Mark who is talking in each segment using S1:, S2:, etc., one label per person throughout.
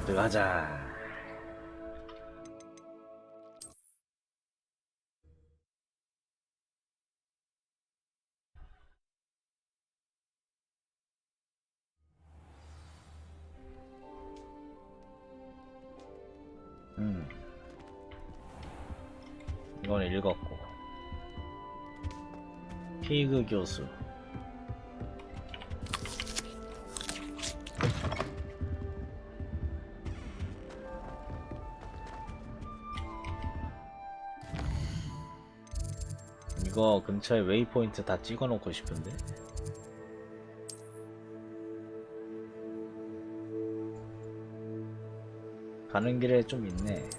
S1: 들어가자. 이건 읽었고. 피그 교수. 이거 근처에 웨이포인트 다 찍어 놓고 싶은데. 가는 길에 좀 있네.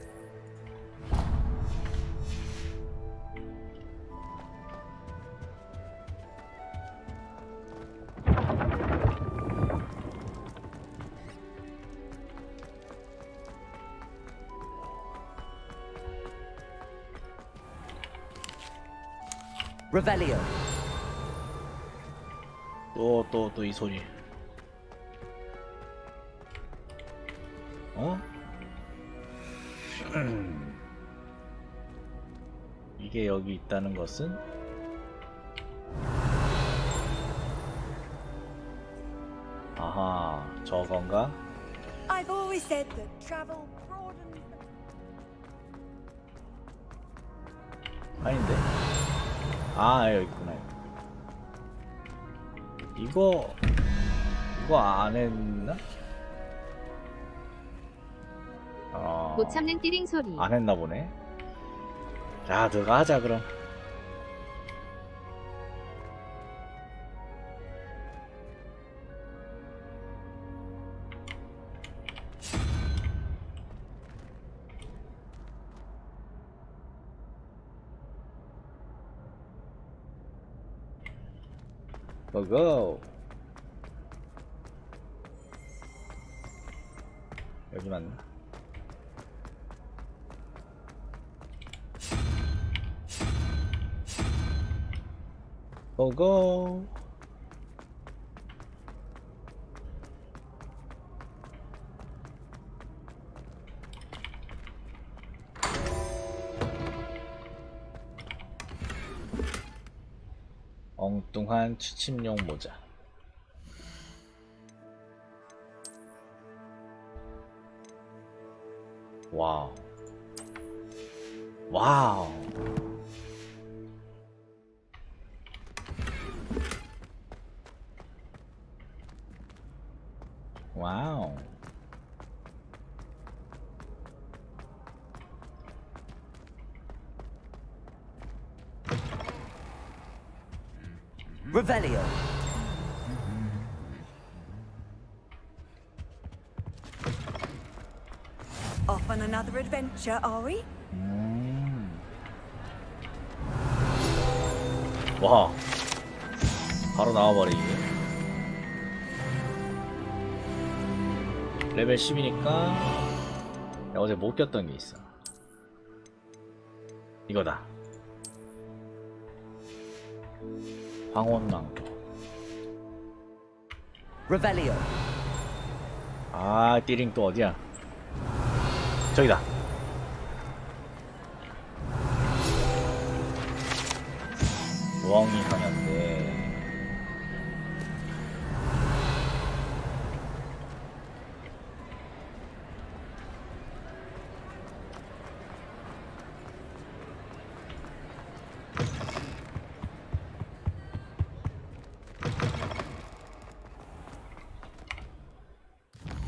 S2: Revelio.
S1: 또 이 소리. 어? 이게 여기 있다는 것은 아하, 저건가?
S3: I've always said that travel broadens.
S1: 아닌데? 아, 여기 있구나. 이거 안 했나?
S4: 못 참는 띠링 소리.
S1: 안 했나 보네. 자, 들어가자 그럼. 고고. 여기 맞나? 고고. 엉뚱한 취침용 모자. 와우. 와우. 와우.
S2: Revelio.
S3: Off on another adventure, are we?
S1: 와. 바로 나와버리기. 레벨 10이니까 어제 못 꼈던 게 있어. 이거다. 황혼망토.
S2: Revelio.
S1: 아, 띠링 또 어디야? 저기다. 무엉이 강연대.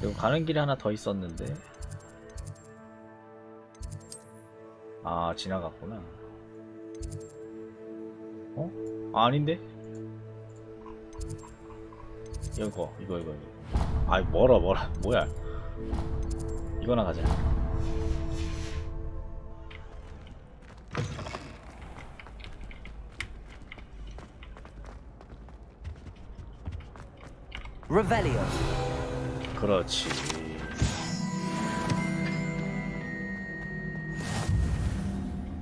S1: 여기 가는 길에 하나 더 있었는데. 아, 지나갔구나. 어? 아, 아닌데? 이거. 아이, 뭐라. 뭐야. 이거나 가자.
S2: Revelio.
S1: 그렇지.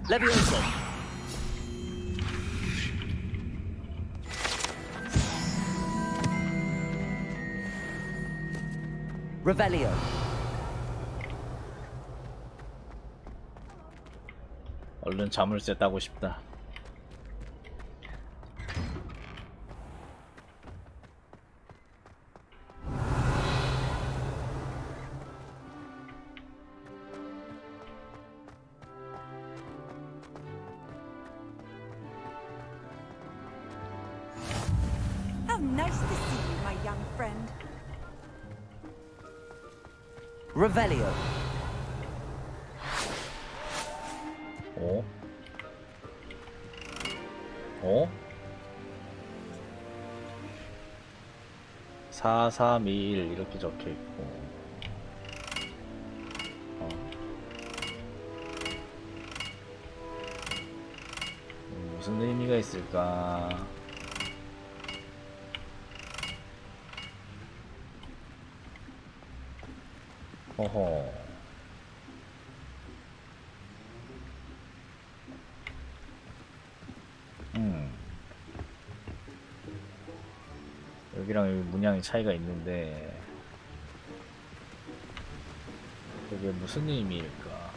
S2: Levioso. Revelio.
S1: 얼른 자물쇠 따고 싶다.
S3: How nice to see you, my young friend.
S2: Revelio.
S1: 어? 어? 4321 이렇게 적혀있고 무슨 의미가 있을까? 허허. 여기랑 여기 문양이 차이가 있는데 이게 무슨 의미일까?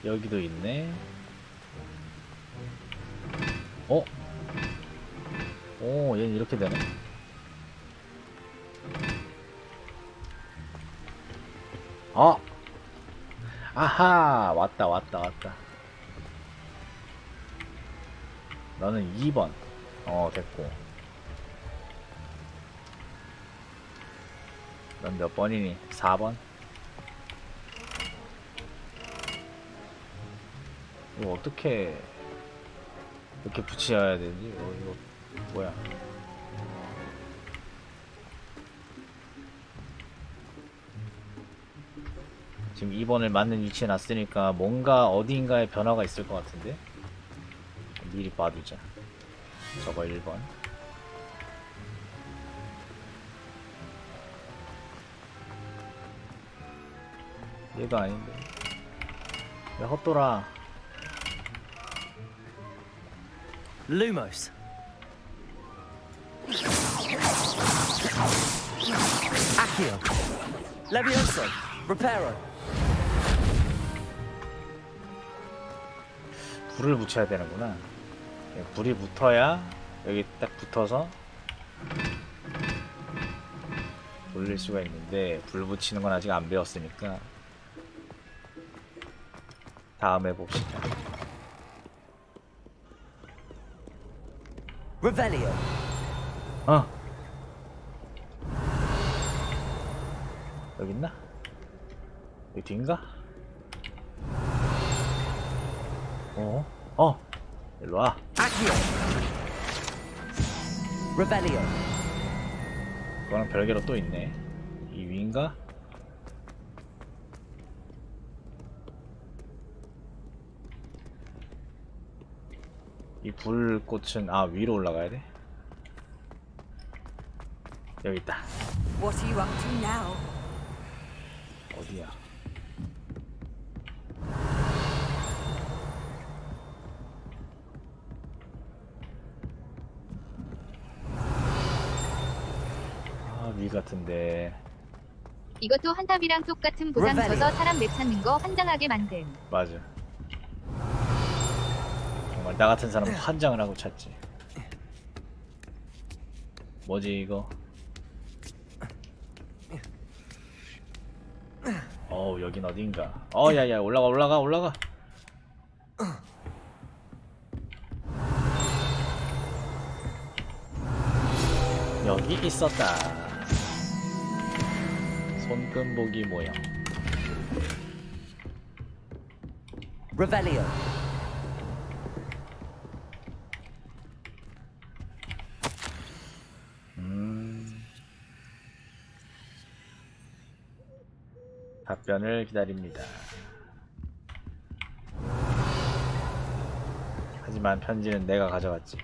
S1: 여기도 있네. 어? 오, 얘는 이렇게 되네. 아! 아하! 왔다. 너는 2번. 됐고. 넌 몇 번이니? 4번? 이거 어떻게 이렇게 붙여야 되지? 이거 뭐야? 지금 2번을 맞는 위치에 놨으니까 뭔가 어디인가에 변화가 있을 것 같은데? 미리 봐두자. 저거 1번. 얘가 아닌데. 야, 헛돌아.
S2: Lumos. Accio. Levioso. Reparo.
S1: 불을 붙여야 되는구나. 불이 붙어야 여기 딱 붙어서 돌릴 수가 있는데 불 붙이는 건 아직 안 배웠으니까 다음에 봅시다.
S2: Revelio.
S1: 여기 있나? 여기 뒤인가? 일로와.
S2: Accio. Revelio.
S1: 그거랑 별개로 또 있네. 이 위인가? 이 불꽃은 위로 올라가야 돼? 여기 있다.
S3: What are you up to now?
S1: 어디야? 위 같은데.
S4: 이것도 한탑이랑 똑같은 보상
S2: Revelio.
S4: 줘서 사람 내찾는 거 환장하게 만듦.
S1: 맞아. 정말 나 같은 사람은 환장을 하고 찾지. 뭐지 이거? 여긴 어딘가. 야야, 올라가. 여기 있었다. 손금보기 모형.
S2: Revelio.
S1: 답변을 기다립니다. 하지만 편지는 내가 가져갔지.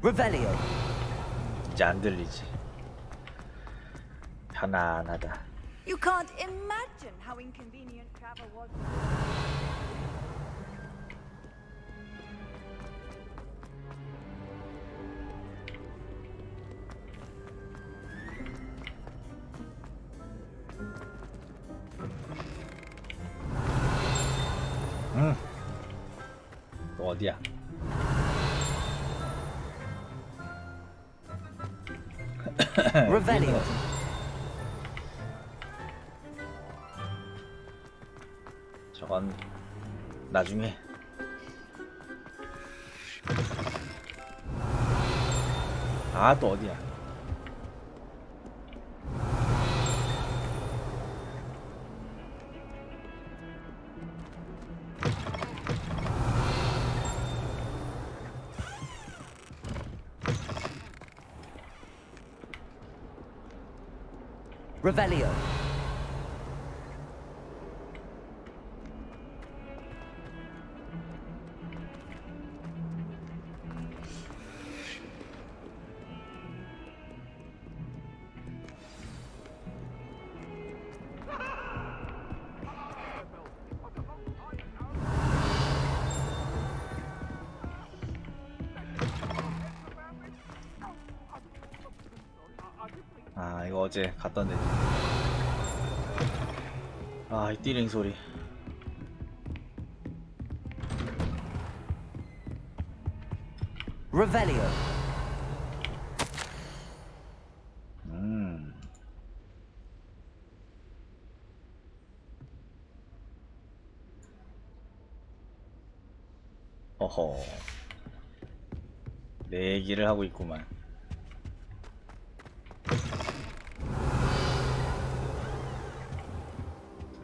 S2: Revelio.
S1: 이제 안 들리지. 편안하다.
S3: You can't imagine how inconvenient travel was.
S1: 어디야?
S2: Revelio.
S1: 저건 나중에. 아, 또 어디야?
S2: Revelio.
S1: 아, 이거 어제 갔던 데지. 아, 이 띠링 소리.
S2: Revelio.
S1: 어허. 내 얘기를 하고 있구만.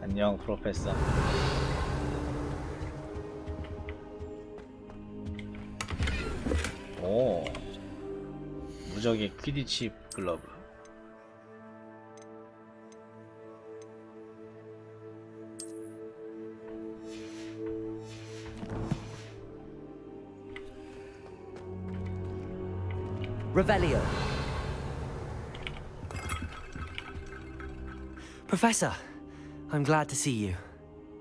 S1: 안녕, 프로페서. 오. 무적의 퀴디치 글러브.
S2: Revelio.
S5: Professor, I'm glad to see you.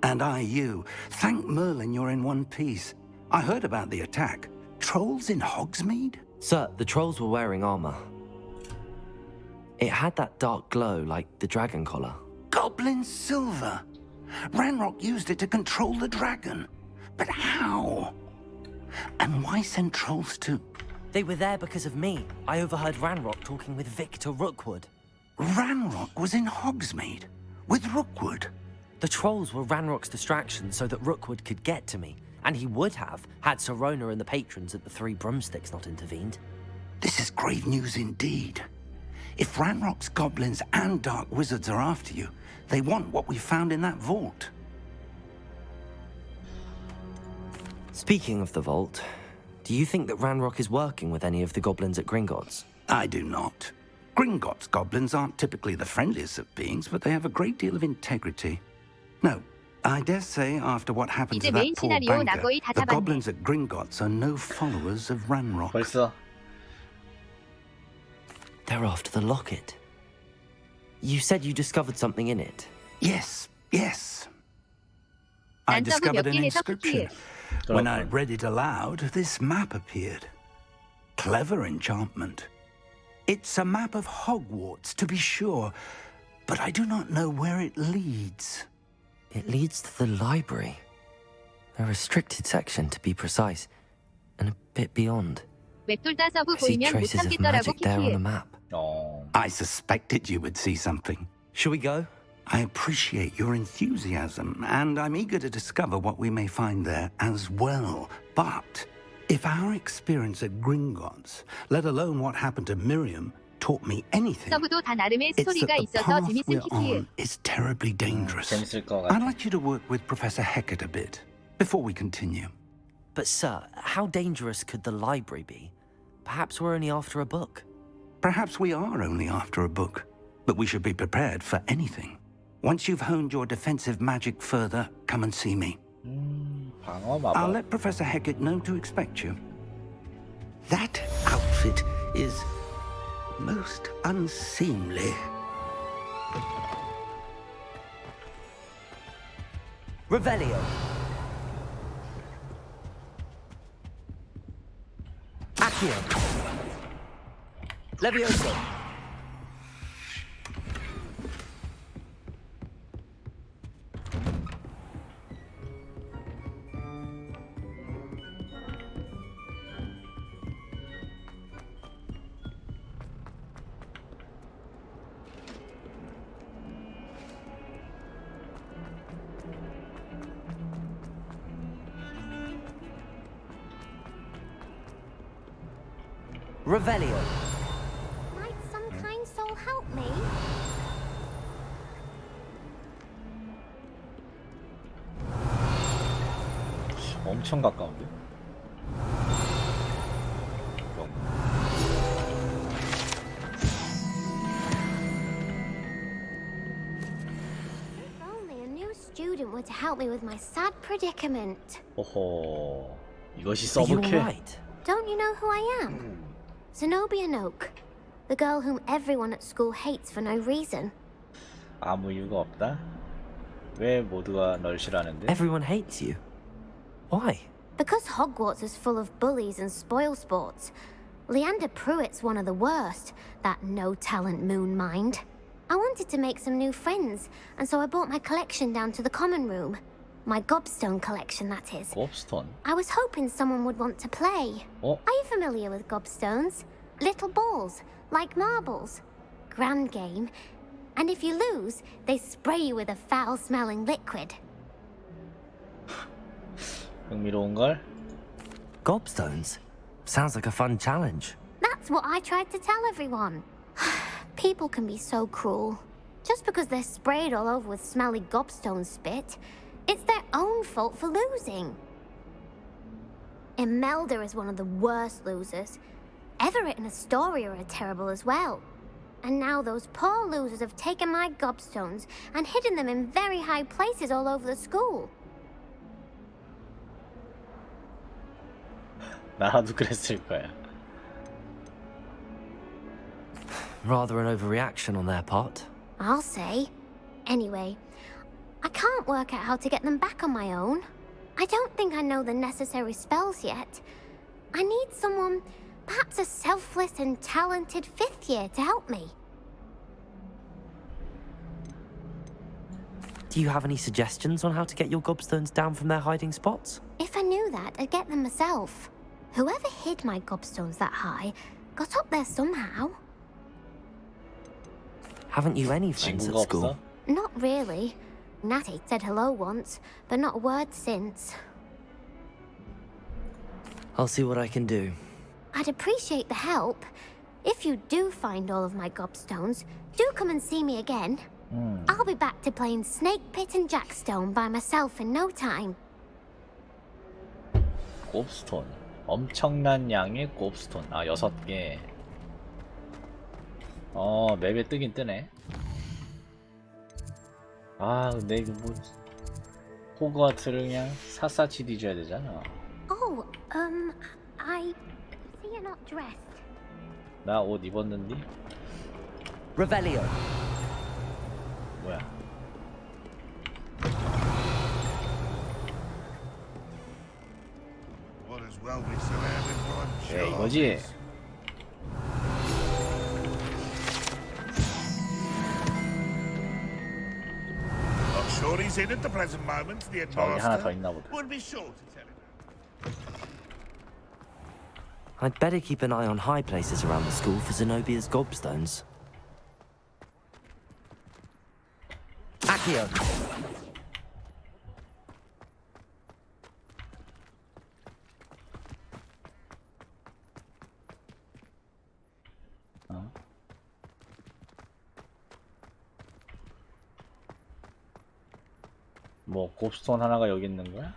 S6: And I you. Thank Merlin you're in one piece. I heard about the attack. Trolls in Hogsmeade?
S5: Sir, the trolls were wearing armor. It had that dark glow like the dragon collar.
S6: Goblin silver. Ranrock used it to control the dragon. But how? And why send trolls to...
S5: They were there because of me. I overheard Ranrock talking with Victor Rookwood.
S6: Ranrock was in Hogsmeade with Rookwood.
S5: The trolls were Ranrock's distraction so that Rookwood could get to me. And he would have, had Sirona and the patrons at the Three Broomsticks not intervened.
S6: This is grave news indeed. If Ranrock's goblins and dark wizards are after you, they want what we found in that vault.
S5: Speaking of the vault, do you think that Ranrock is working with any of the goblins at Gringotts?
S6: I do not. Gringotts goblins aren't typically the friendliest of beings, but they have a great deal of integrity. No, I dare say after what happened to
S4: 이제
S6: that
S4: 메인
S6: poor
S4: 시나리오 나
S6: banker,
S4: 거의 다
S6: the
S4: 잡았네.
S6: goblins at Gringotts are no followers of Ranrock.
S1: 벌써
S5: They're after the locket. You said you discovered something in it.
S6: Yes, yes. I
S4: 난 서브 몇
S6: discovered an
S4: 개 해서
S6: inscription.
S4: 퀴즈.
S6: When I read it aloud, this map appeared. Clever enchantment. It's a map of Hogwarts, to be sure, but I do not know where it leads.
S5: It leads to the library. A restricted section, to be precise, and a bit beyond.
S4: 웹돌다 서브
S5: I see
S4: 보이면 못
S5: traces of
S4: 참겠더라고
S5: magic there on the
S4: 키키에.
S5: map.
S1: 어.
S6: I suspected you would see something.
S5: Shall we go?
S6: I appreciate your enthusiasm, and I'm eager to discover what we may find there as well. But if our experience at Gringotts, let alone what happened to Miriam, taught me anything,
S4: 서브도 다 나름의
S6: it's
S4: 스토리가
S6: that the
S4: 있어서
S6: path
S4: 재밌음
S6: we're
S4: 키키에.
S6: on is terribly dangerous.
S1: 재밌을 것
S6: I'd
S1: 같아.
S6: like you to work with Professor Hecat a bit before we continue.
S5: But sir, how dangerous could the library be? Perhaps we're only after a book.
S6: Perhaps we are only after a book, but we should be prepared for anything. Once you've honed your defensive magic further, come and see me.
S1: 방어
S6: I'll
S1: 마법.
S6: let Professor Hecat know to expect you. That outfit is most unseemly.
S2: Revelio. Accio. Levioso. Revelio.
S7: Might some kind soul help me?
S1: 엄청 가까운데?
S7: If only a new student were to help me with my sad predicament.
S1: 오호. 이것이
S5: Are you
S1: 서브캐.
S5: alright?
S7: Don't you know who I am? Zenobia Noak, the girl whom everyone at school hates for no reason.
S1: 아무 이유가 없다? 왜 모두가 널 싫어하는데?
S5: Everyone hates you. Why?
S7: Because Hogwarts is full of bullies and spoilsports. Leander Pruitt's one of the worst, that no-talent moon mind. I wanted to make some new friends, and so I brought my collection down to the common room. My gobstone collection, that is.
S1: 곱스톤.
S7: I was hoping someone would want to play.
S1: 어?
S7: Are you familiar with gobstones? Little balls, like marbles. Grand game. And if you lose, they spray you with a foul-smelling liquid.
S1: 흥미로운걸?
S5: Gobstones? Sounds like a fun challenge.
S7: That's what I tried to tell everyone. People can be so cruel. Just because they're sprayed all over with smelly gobstone spit, it's their own fault for losing. Imelda is one of the worst losers. Everett and Astoria are terrible as well. And now those poor losers have taken my gobstones and hidden them in very high places all over the school.
S1: 나라도 그랬을 거야.
S5: Rather an overreaction on their part.
S7: I'll say. Anyway, I can't work out how to get them back on my own. I don't think I know the necessary spells yet. I need someone, perhaps a selfless and talented fifth year to help me.
S5: Do you have any suggestions on how to get your gobstones down from their hiding spots?
S7: If I knew that, I'd get them myself. Whoever hid my gobstones that high got up there somehow.
S5: Haven't you any friends at
S1: 친구가
S5: school?
S1: 없어?
S7: Not really. Natty said hello once, but not a word since.
S5: I'll see what I can do.
S7: I'd appreciate the help. If you do find all of my gobstones, do come and see me again. I'll be back to playing Snake Pit and Jackstone by myself in no time.
S1: 곱스톤. 엄청난 양의 곱스톤. 아, 6개. 맵에 뜨긴 뜨네. 아, 근데 이거 뭐 호그와트를 그냥 샅샅이 뒤져야 되잖아.
S7: Oh, I see you're not dressed.
S1: 나 옷 입었는데?
S2: Revelio.
S1: 뭐야?
S8: What as well be surrounded by
S1: 예, 이거지?
S8: I'm sure he's in at the present moment, the
S1: 저기 하나 더
S8: headmaster.
S1: 있나 보다.
S8: Would be sure to tell him.
S5: I'd better keep an eye on high places around the school for Zenobia's gobstones.
S2: Accio.
S1: 뭐 곱스톤 하나가 여기 있는 거야?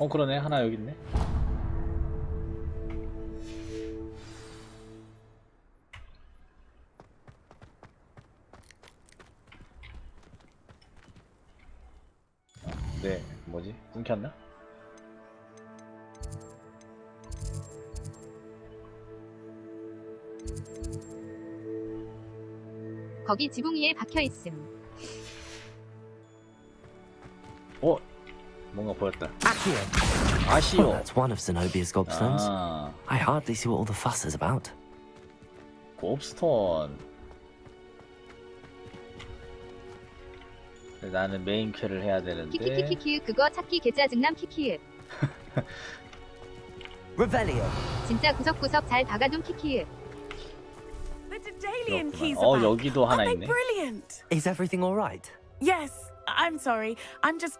S1: 그러네. 하나 여기 있네. 네, 뭐지? 끊겼나?
S4: 거기 지붕 위에 박혀 있음.
S1: 뭔가 보였다.
S2: Accio.
S5: Oh,
S1: 아시오.
S5: that's one of Zenobia's gobstones.
S1: 아,
S5: I hardly see what all the fuss is about.
S1: 곱스톤. 나는 메인 퀘를 해야 되는데.
S4: 키키키키키 그거 찾기 개짜증남 키키읍.
S2: Revelio.
S4: 진짜 구석구석 잘 박아둔 키키읍.
S3: The Daedalian
S1: 그렇구나.
S3: keys are back.
S1: 여기도 하나
S3: Aren't
S1: 있네.
S3: they brilliant?
S2: Is everything all right?
S3: Yes, I'm sorry. I'm just...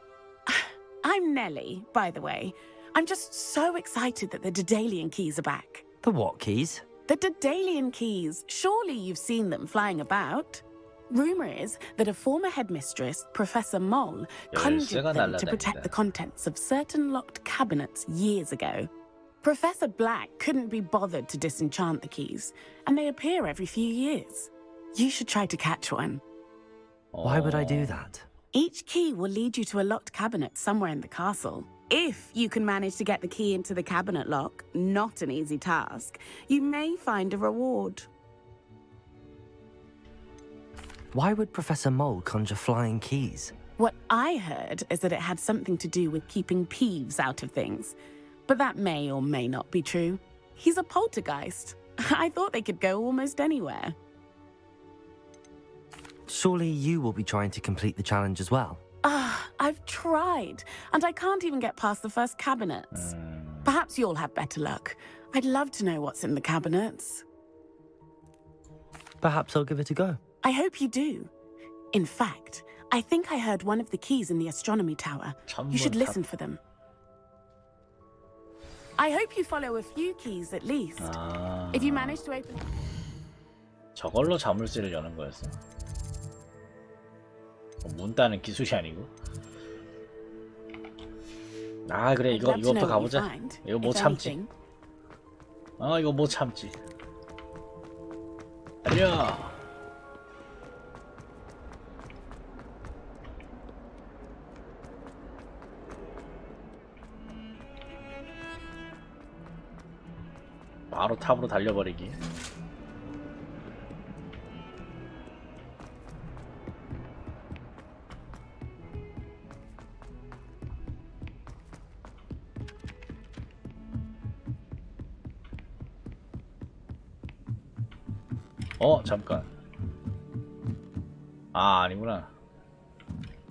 S9: I'm Nellie, by the way. I'm just so excited that the Daedalian keys are back.
S5: The what keys?
S9: The Daedalian keys. Surely you've seen them flying about. Rumor is that a former headmistress, Professor Mole, conjured them to protect the contents of certain locked cabinets years ago. Professor Black couldn't be bothered to disenchant the keys, and they appear every few years. You should try to catch one.
S5: Why would I do that?
S9: Each key will lead you to a locked cabinet somewhere in the castle. If you can manage to get the key into the cabinet lock, not an easy task, you may find a reward.
S5: Why would Professor Mole conjure flying keys?
S9: What I heard is that it had something to do with keeping Peeves out of things. But that may or may not be true. He's a poltergeist. I thought they could go almost anywhere.
S5: Surely you will be trying to complete the challenge as well.
S9: I've tried, and I can't even get past the first cabinets. Perhaps you'll have better luck. I'd love to know what's in the cabinets.
S5: Perhaps I'll give it a go.
S9: I hope you do. In fact, I think I heard one of the keys in the astronomy tower. You should listen for them. I hope you follow a few keys at least. If you manage to open...
S1: 저걸로 자물쇠를 여는 거였어. 문 따는 기술이 아니고. 아 그래 이거부터 가보자. 이거 못 참지. 이거 못 참지. 달려. 바로 탑으로 달려버리기. 잠깐. 아니구나.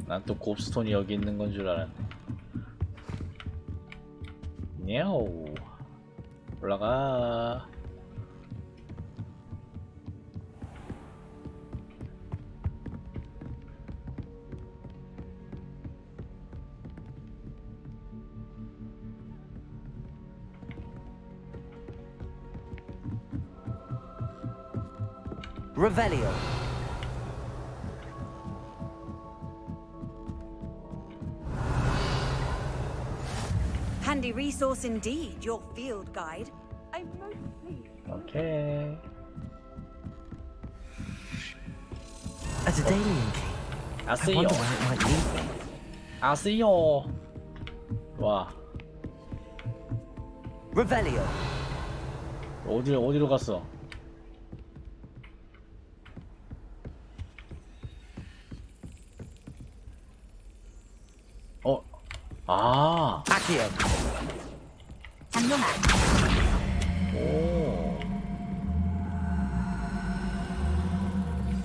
S1: 난 또 곱스톤이 여기 있는 건 줄 알았네. 냐오. 올라가.
S2: Revelio.
S3: Handy resource indeed, your field guide. I'm most pleased.
S1: 오케이.
S5: A Daedalian key. I
S1: 아세요.
S5: wonder where it might lead me.
S1: 아세요. 와.
S2: Revelio.
S1: 어디로 갔어?
S2: Accio.
S4: 장롱아.
S1: 오.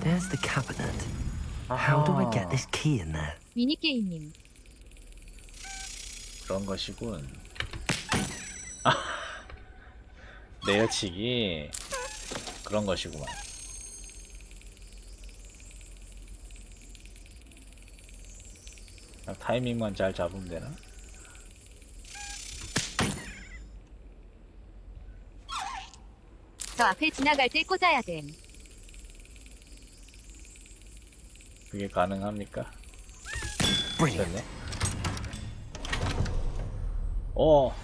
S5: There's the cabinet. How do I get this key in there?
S4: 미니게임님.
S1: 그런 것이군. 내려치기. 그런 것이구만. 타이밍만 잘 잡으면 되나?
S4: 저 앞에 지나갈 때 꽂아야 됨.
S1: 그게 가능합니까?
S5: Brilliant.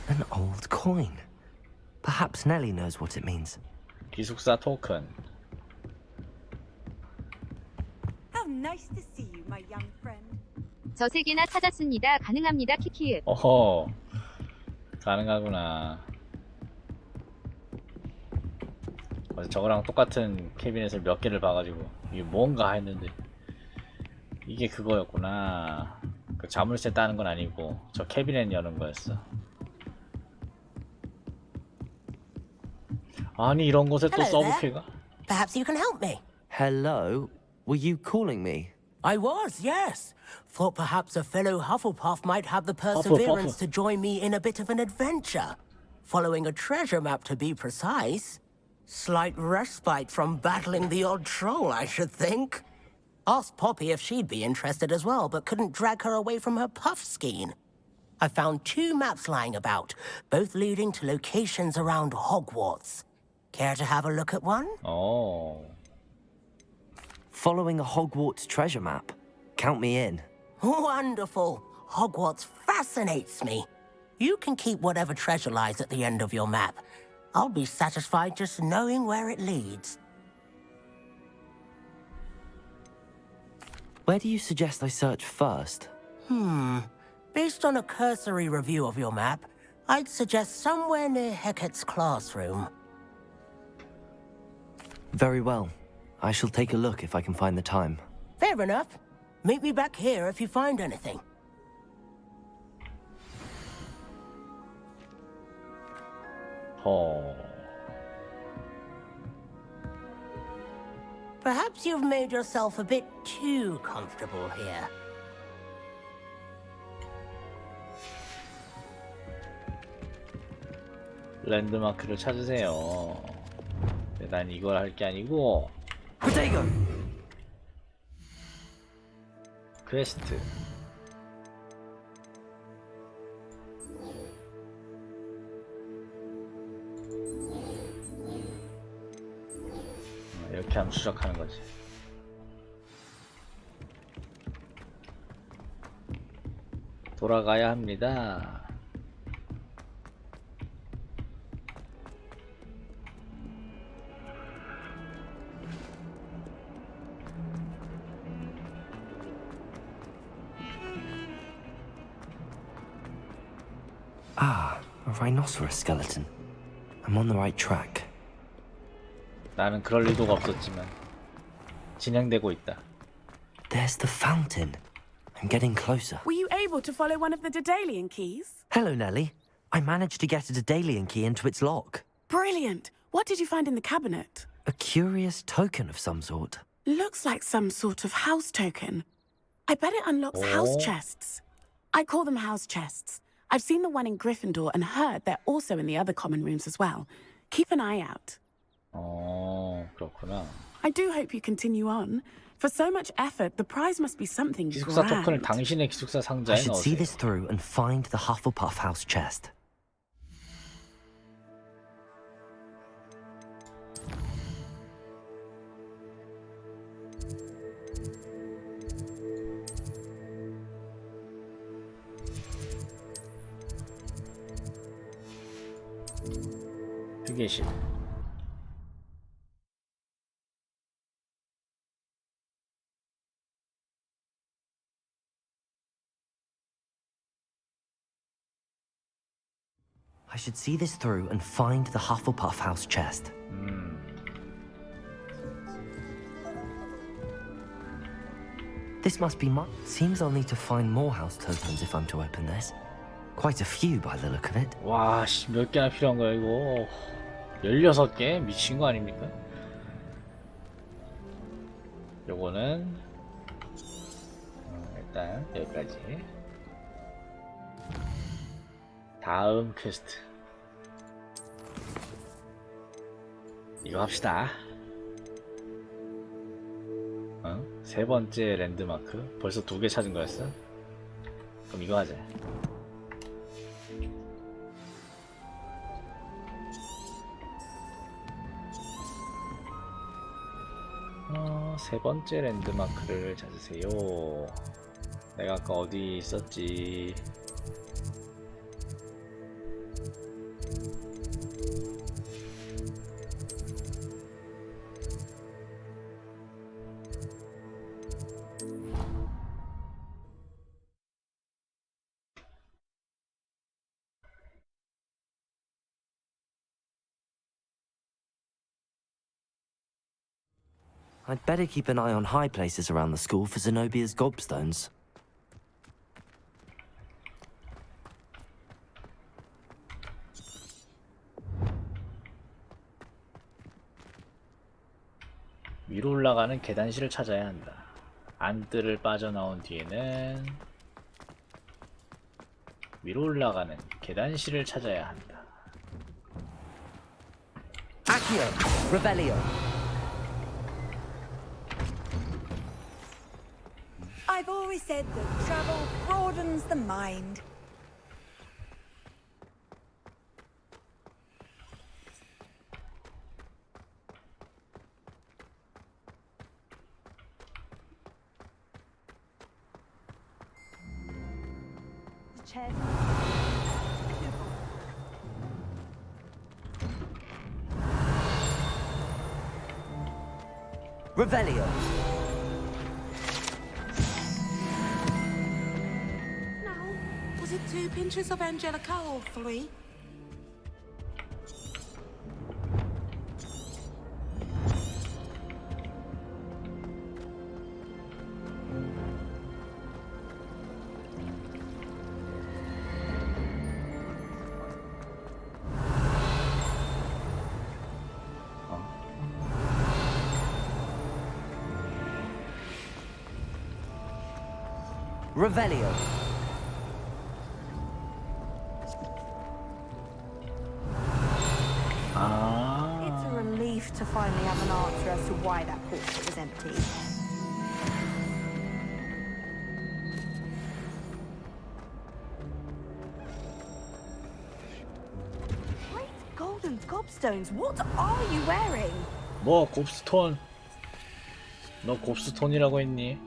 S5: An old coin. Perhaps Nellie knows what it means.
S1: 기숙사 토큰.
S3: How nice to see you, my young friend.
S4: 저 세 개나 찾았습니다. 가능합니다. 키키읍.
S1: 어허. 가능하구나. 저거랑 똑같은 캐비넷을 몇 개를 봐가지고 이게 뭔가 했는데 이게 그거였구나. 그 자물쇠 따는 건 아니고 저 캐비넷 여는 거였어. 아니 이런 곳에 또 서브캐가?
S10: Perhaps you can help me.
S5: Hello? Were you calling me?
S10: I was, yes. Thought perhaps a fellow Hufflepuff might have the perseverance to join me in a bit of an adventure. Following a treasure map, to be precise. Slight respite from battling the odd troll, I should think. Asked Poppy if she'd be interested as well, but couldn't drag her away from her puff skein. I found 2 maps lying about, both leading to locations around Hogwarts. Care to have a look at one?
S1: 어.
S5: Following a Hogwarts treasure map. Count me in.
S10: Wonderful. Hogwarts fascinates me. You can keep whatever treasure lies at the end of your map. I'll be satisfied just knowing where it leads.
S5: Where do you suggest I search first?
S10: Based on a cursory review of your map, I'd suggest somewhere near Hecat's classroom.
S5: Very well. I shall take a look if I can find the time.
S10: Fair enough. Meet me back here if you find anything.
S1: 어.
S10: Perhaps you've made yourself a bit too comfortable here.
S1: 랜드마크를 찾으세요. 근데 난 이걸 할 게 아니고
S5: Potato!
S1: 퀘스트. 이렇게 하면 추적하는 거지. 돌아가야 합니다.
S5: Ah, a rhinoceros skeleton. I'm on the right track.
S1: 나는 그럴 의도가 없었지만 진행되고 있다.
S5: There's the fountain. I'm getting closer.
S9: Were you able to follow one of the Daedalian keys?
S5: Hello, Nellie. I managed to get a Daedalian key into its lock.
S9: Brilliant. What did you find in the cabinet?
S5: A curious token of some sort.
S9: Looks like some sort of house token. I bet it unlocks house chests. I call them house chests. I've seen the one in Gryffindor and heard they're also in the other common rooms as well. Keep an eye out.
S1: 그렇구나.
S9: I do hope you continue on. For so much effort, the prize must be something
S1: 기숙사 토큰을
S9: grand.
S1: 당신의 기숙사
S5: I
S1: 상자에
S5: should see
S1: 넣으세요.
S5: this through and find the Hufflepuff house chest.
S1: 휴게실.
S5: I should see this through and find the Hufflepuff house chest. This must be mine. Seems I'll need to find more house tokens if I'm to open this. Quite a few by the look of it.
S1: 와, 씨, 몇 개나 필요한 거야 이거. 16개? 미친 거 아닙니까? 요거는 일단 여기까지. 다음 퀘스트. 이거 합시다. 세 번째 랜드마크. 벌써 2개 찾은 거였어? 그럼 이거 하자. 세 번째 랜드마크를 찾으세요. 내가 아까 어디 있었지?
S5: I'd better keep an eye on high places around the school for Zenobia's gobstones.
S1: 위로 올라가는 계단실을 찾아야 한다. 안뜰을 빠져나온 뒤에는 위로 올라가는 계단실을 찾아야 한다.
S2: Accio, Revelio.
S3: I've always said that travel broadens the mind. chairs.
S2: Revelio.
S9: Now, was it 2 pinches of Angelica or 3?
S2: Revelio.
S3: It's a relief to finally have an answer as to why that portrait was empty. Great golden gobstones, what are you wearing?
S1: 뭐 곱스톤. 너 곱스톤이라고 했니?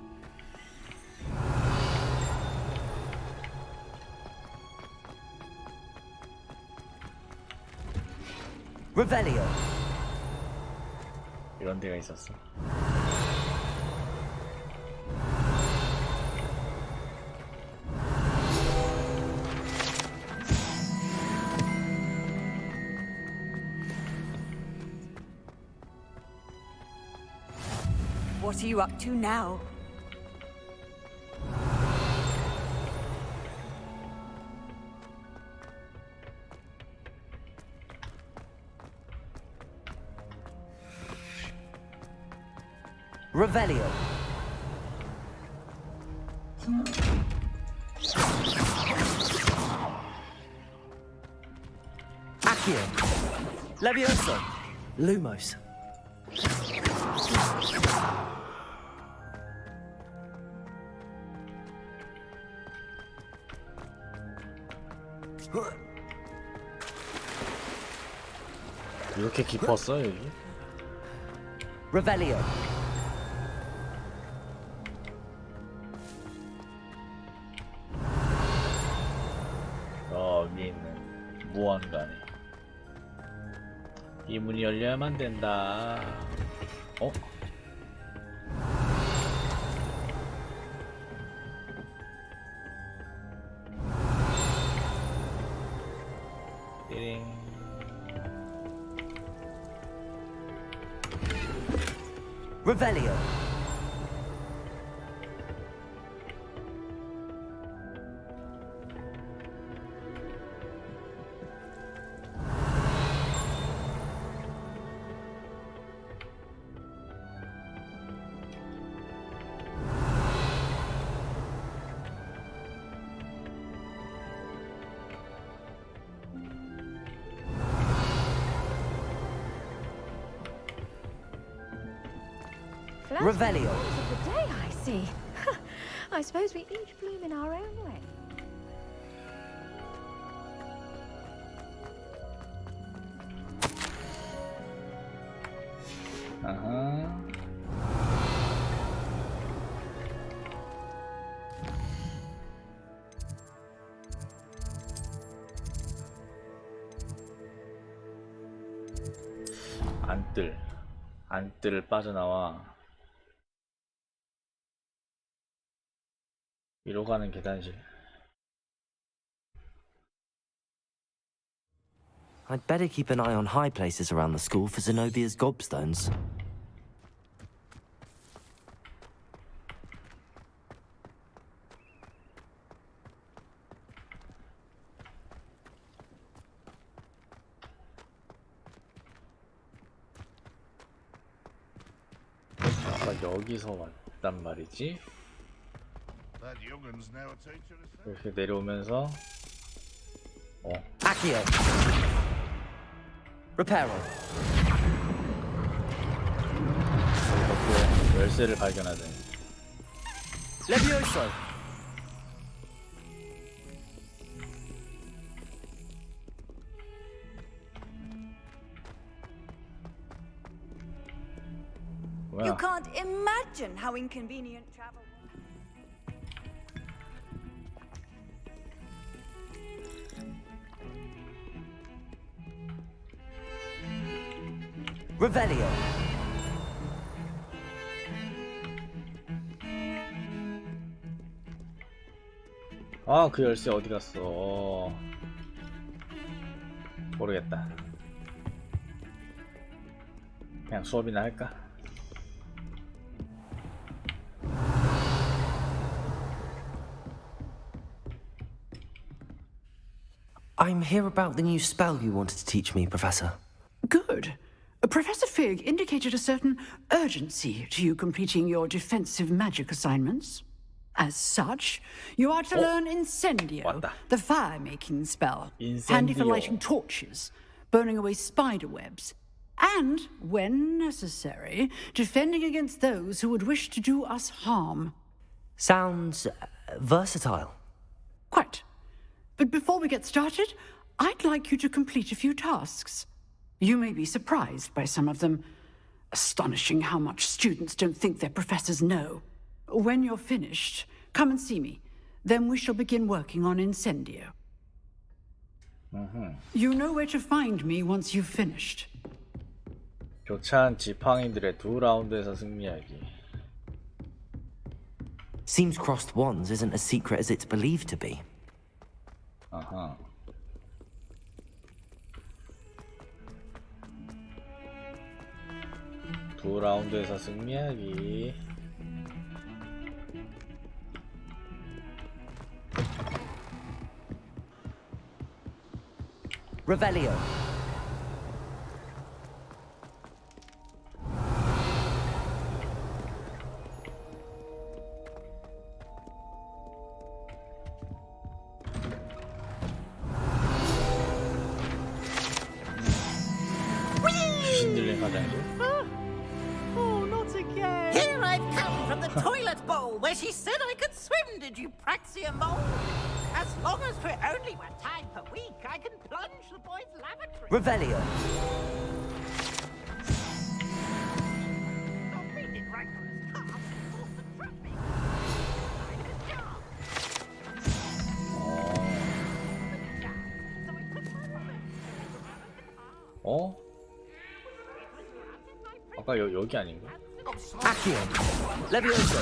S2: Revelio.
S1: 이런 데가 있었어.
S3: What are you up to now?
S2: Revelio. Accio. Levioso. Lumos.
S1: 이렇게 깊었어 여기?
S2: Revelio.
S1: 위에 있는 무언가네. 이 문이 열려야만 된다. 어? 띠링.
S2: Revelio. Revelio.
S3: Of the day, I see. I suppose we each bloom in our own way.
S1: 아하. 안뜰을 빠져나와 위로 가는 계단실.
S5: I'd better keep an eye on high places around the school for Zenobia's gobstones.
S1: 아까 여기서 왔단 말이지?
S8: That youngun's now a teacher, is that?
S1: 이렇게 내려오면서
S2: Accio. Reparo.
S1: 덕후에 열쇠를 발견하더니
S2: Levioso.
S3: You can't imagine how inconvenient travel was.
S2: Revelio.
S1: 아, 그 열쇠 어디 갔어? 모르겠다. 그냥 수업이나 할까?
S5: I'm here about the new spell you wanted to teach me, Professor.
S11: Good. Professor Fig indicated a certain urgency to you completing your defensive magic assignments. As such, you are to learn Incendio, the fire-making spell. Handy for lighting torches, burning away spider webs, and, when necessary, defending against those who would wish to do us harm.
S5: Sounds versatile.
S11: Quite. But before we get started, I'd like you to complete a few tasks. You may be surprised by some of them. Astonishing how much students don't think their professors know. When you're finished, come and see me. Then we shall begin working on Incendio. You know where to find me once you've finished.
S1: 교차한 지팡이들의 두 라운드에서 승리하기.
S5: Seems crossed wands isn't as secret as it's believed to be.
S1: 아하. 두 라운드에서 승리하기.
S2: Revelio.
S1: 귀신 들린 화장실.
S9: Oh, not again.
S10: Here I've come from the toilet bowl where she said I could swim, did you praxia mole? As long as we're only one time per week, I can plunge the boys' lavatory.
S2: Revelio.
S10: I'll read it right from his car. Force the traffic. Find his job. So I put my woman.
S1: 어? 아까 여기 아닌가?
S2: Accio. Levioso.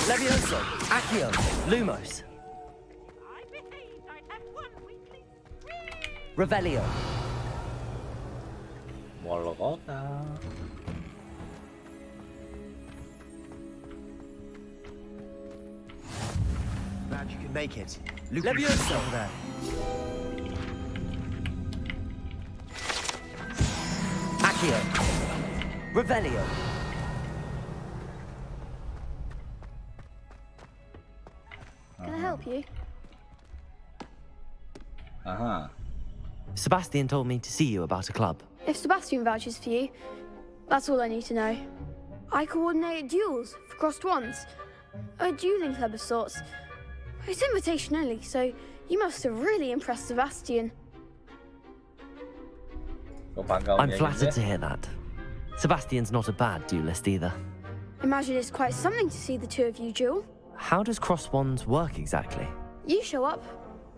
S2: Levioso. Accio. Lumos.
S10: I behaved. I'd have one weekly.
S2: Revelio.
S1: 먹으러 갔다.
S2: Glad you could make it. Levioso. There. Accio. Revelio.
S7: Can I help you?
S1: 아하.
S5: Sebastian told me to see you about a club.
S12: If Sebastian vouches for you, that's all I need to know. I coordinate duels for crossed wands. A dueling club of sorts. It's invitation only, so you must have really impressed Sebastian.
S5: I'm flattered to hear that. Sebastian's not a bad duelist either.
S12: Imagine it's quite something to see the two of you duel.
S5: How does cross wands work exactly?
S12: You show up,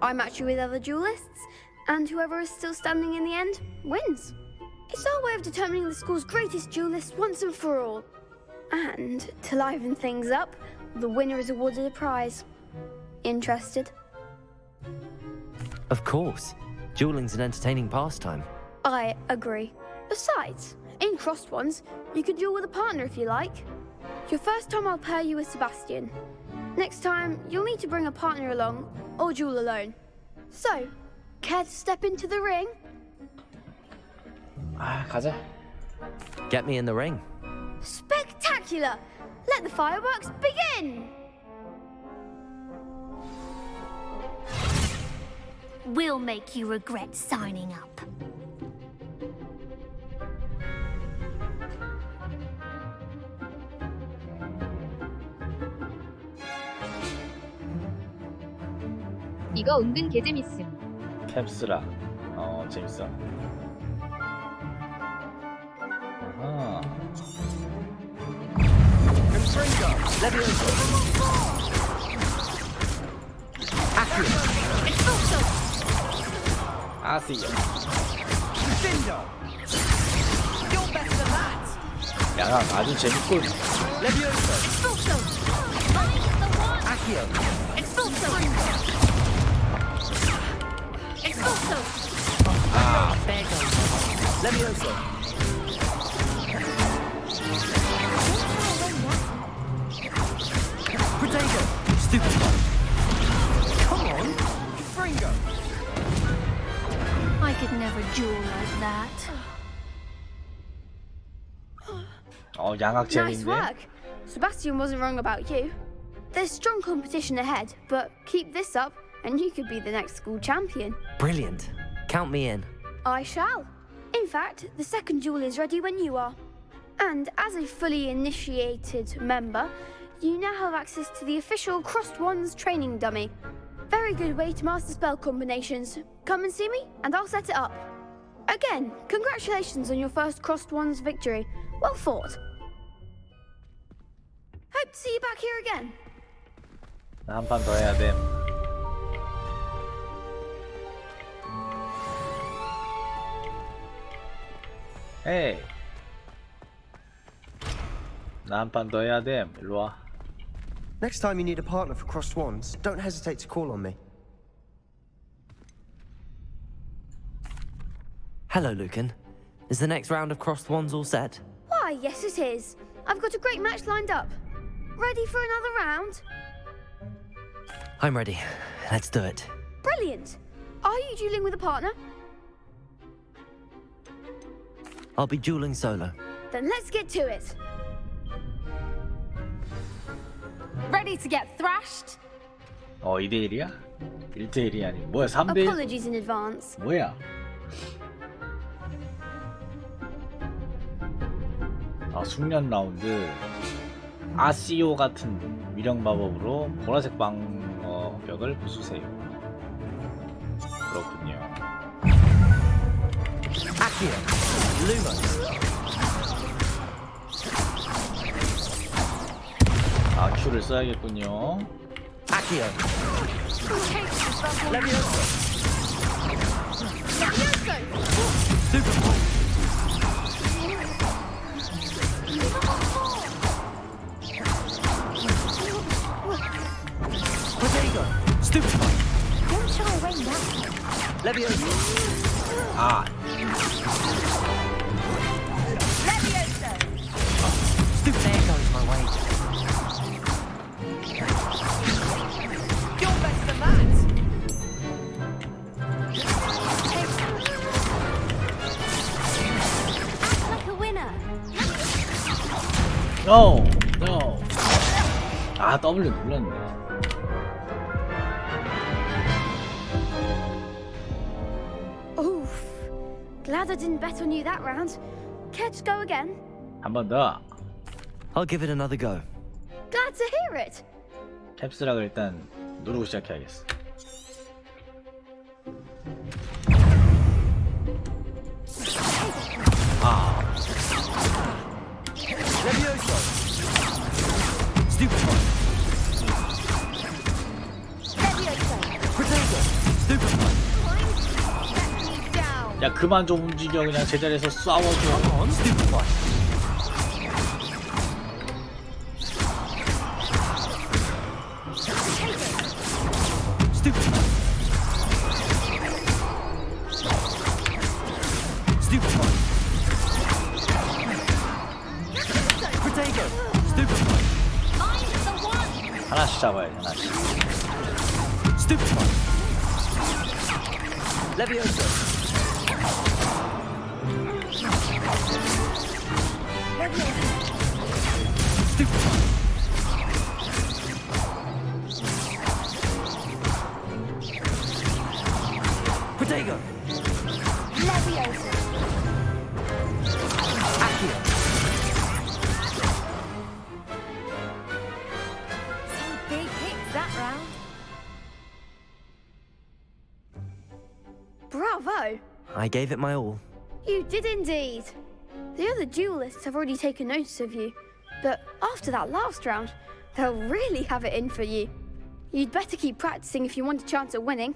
S12: I match you with other duelists, and whoever is still standing in the end wins. It's our way of determining the school's greatest duelist once and for all. And to liven things up, the winner is awarded a prize. Interested?
S5: Of course. Dueling's an entertaining pastime.
S12: I agree. Besides, in crossed ones, you can duel with a partner if you like. Your first time I'll pair you with Sebastian. Next time, you'll need to bring a partner along, or duel alone. So, care to step into the ring?
S1: 아, 가자.
S5: Get me in the ring.
S12: Spectacular! Let the fireworks begin!
S7: We'll make you regret signing up.
S4: 이거 은근 개재밌음.
S1: 캡스라. 재밌어. 아하.
S2: Levioso. Accio.
S1: 아시요.
S2: Crescendo. You're better than that.
S1: 양악 아주 재밌군.
S2: Levioso.
S3: Expulso! Find the one!
S2: Accio.
S3: Expulso! Expulso!
S2: Levioso. Potato. Stupid. Come on. Fringo.
S3: I could never duel like that.
S1: 양악
S12: Nice
S1: 재밌네.
S12: work. Sebastian wasn't wrong about you. There's strong competition ahead, but keep this up and you could be the next school champion.
S5: Brilliant. Count me in.
S12: I shall. In fact, the second duel is ready when you are. And as a fully initiated member, you now have access to the official Crossed Wands training dummy. Very good way to master spell combinations. Come and see me, and I'll set it up. Again, congratulations on your first Crossed Wands victory. Well fought. Hope to see you back here again.
S1: 한 판 더 해야 돼. 에이. 나 한 판 더 해야 돼. 일로 와.
S2: Next time you need a partner for Crossed Wands, don't hesitate to call on me.
S5: Hello, Lucan. Is the next round of Crossed Wands all set?
S12: Why, yes it is. I've got a great match lined up. Ready for another round?
S5: I'm ready. Let's do it.
S12: Brilliant. Are you dueling with a partner?
S5: I'll be dueling solo.
S12: Then let's get to it.
S3: Ready to get thrashed?
S1: 2대1이야? 1대1이 아니 뭐야 3대1?
S12: Apologies in advance.
S1: 뭐야? 숙련 라운드. 아시오 같은 위력 마법으로 보라색 방어벽을 부수세요. 그렇군요.
S2: Accio. Lumos.
S1: Q를 써야겠군요.
S2: Accio. Levioso. Super. Potato. Stupid.
S3: Don't shy away now.
S2: Levioso.
S3: Levioso!
S5: Stupid. There goes my wager.
S2: You're better than that.
S3: Act like a winner.
S1: No, no. W 눌렀네.
S12: Oof. Glad I didn't bet on you that round. Care to go again?
S1: 한 번 더.
S5: I'll give it another go.
S12: Glad to hear it.
S1: 캡스락을 일단 누르고 시작해야겠어.
S2: Levioso. Stupid.
S3: Levioso!
S2: Potato. Stupid.
S3: Down!
S1: 야 그만 좀 움직여. 그냥 제자리에서 싸워줘.
S2: Stupid. Stupid. Stupid. Potato. Stupid.
S3: I'm the one!
S1: 하나씩 잡아야지 하나씩.
S2: Stupid. Levioso. Stupid. Potato.
S3: Levioso!
S2: Accio.
S3: Some big hits that round.
S12: Bravo.
S5: I gave it my all.
S12: You did indeed. The other duelists have already taken notice of you, but after that last round, they'll really have it in for you. You'd better keep practicing if you want a chance at winning,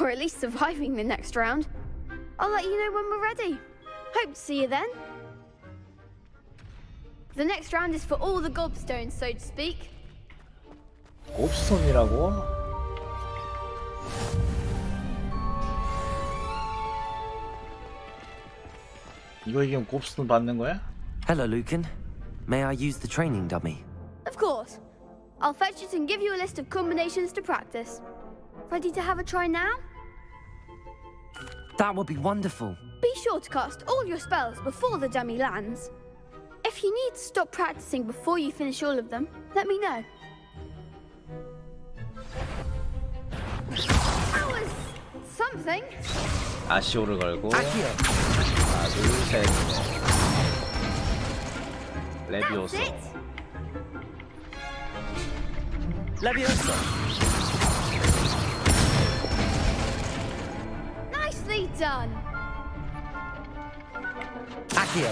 S12: or at least surviving the next round. I'll let you know when we're ready. Hope to see you then. The next round is for all the gobstones, so to speak.
S1: 곱스톤이라고? 이거 이기면 곱스톤 받는 거야?
S5: Hello, Lucan. May I use the training dummy?
S12: Of course. I'll fetch it and give you a list of combinations to practice. Ready to have a try now?
S5: That would be wonderful.
S12: Be sure to cast all your spells before the dummy lands. If you need to stop practicing before you finish all of them, let me know. That was something.
S1: 아시오를 걸고 하나 둘셋 레비오소.
S5: Leviosa.
S12: Nicely done.
S5: Accio.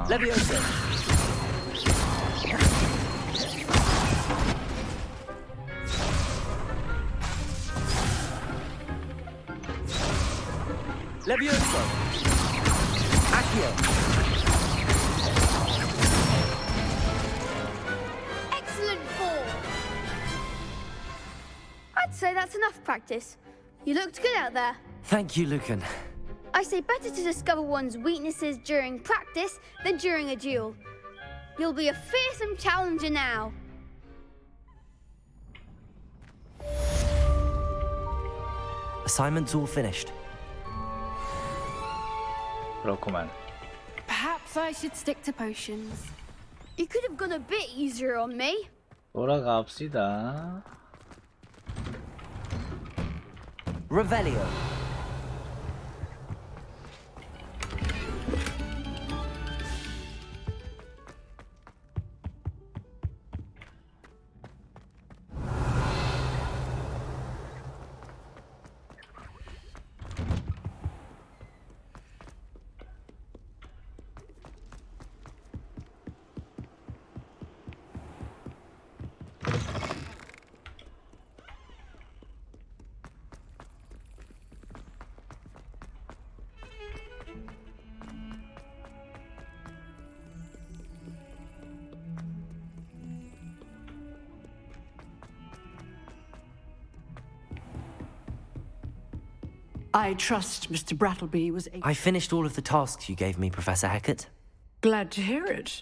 S5: Leviosa. Leviosa. Accio.
S12: Excellent ball. I'd say that's enough practice. You looked good out there.
S5: Thank you, Lucan.
S12: I say better to discover one's weaknesses during practice than during a duel. You'll be a fearsome challenger now.
S5: Assignment's all finished.
S1: 그렇구만.
S3: Perhaps I should stick to potions.
S12: You could have gone a bit easier on me.
S1: 돌아갑시다.
S5: Revelio.
S11: I trust Mr. Brattleby was able...
S5: I finished all of the tasks you gave me, Professor Hecat.
S11: Glad to hear it.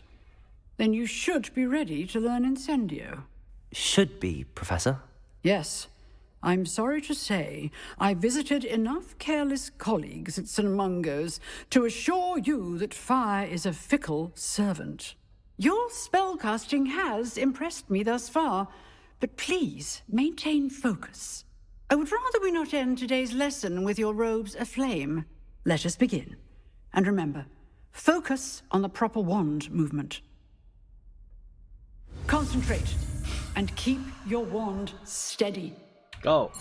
S11: Then you should be ready to learn Incendio.
S5: Should be, Professor.
S11: Yes. I'm sorry to say I visited enough careless colleagues at St. Mungo's to assure you that fire is a fickle servant. Your spellcasting has impressed me thus far, but please maintain focus. I would rather we not end today's lesson with your robes aflame. Let us begin. And remember, focus on the proper wand movement. Concentrate and keep your wand steady.
S1: Go.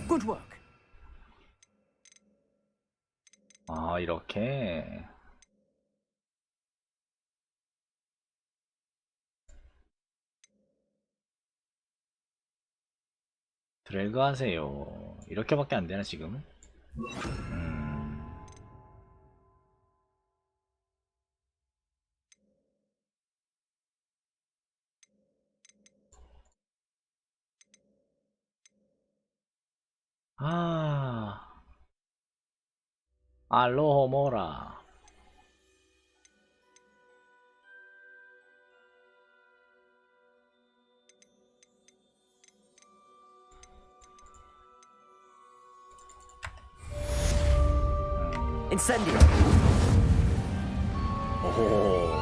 S11: Good work.
S1: 아, 이렇게. 드래그 하세요. 이렇게밖에 안 되나 지금? 아, 알로호모라.
S5: Incendio.
S1: 오호.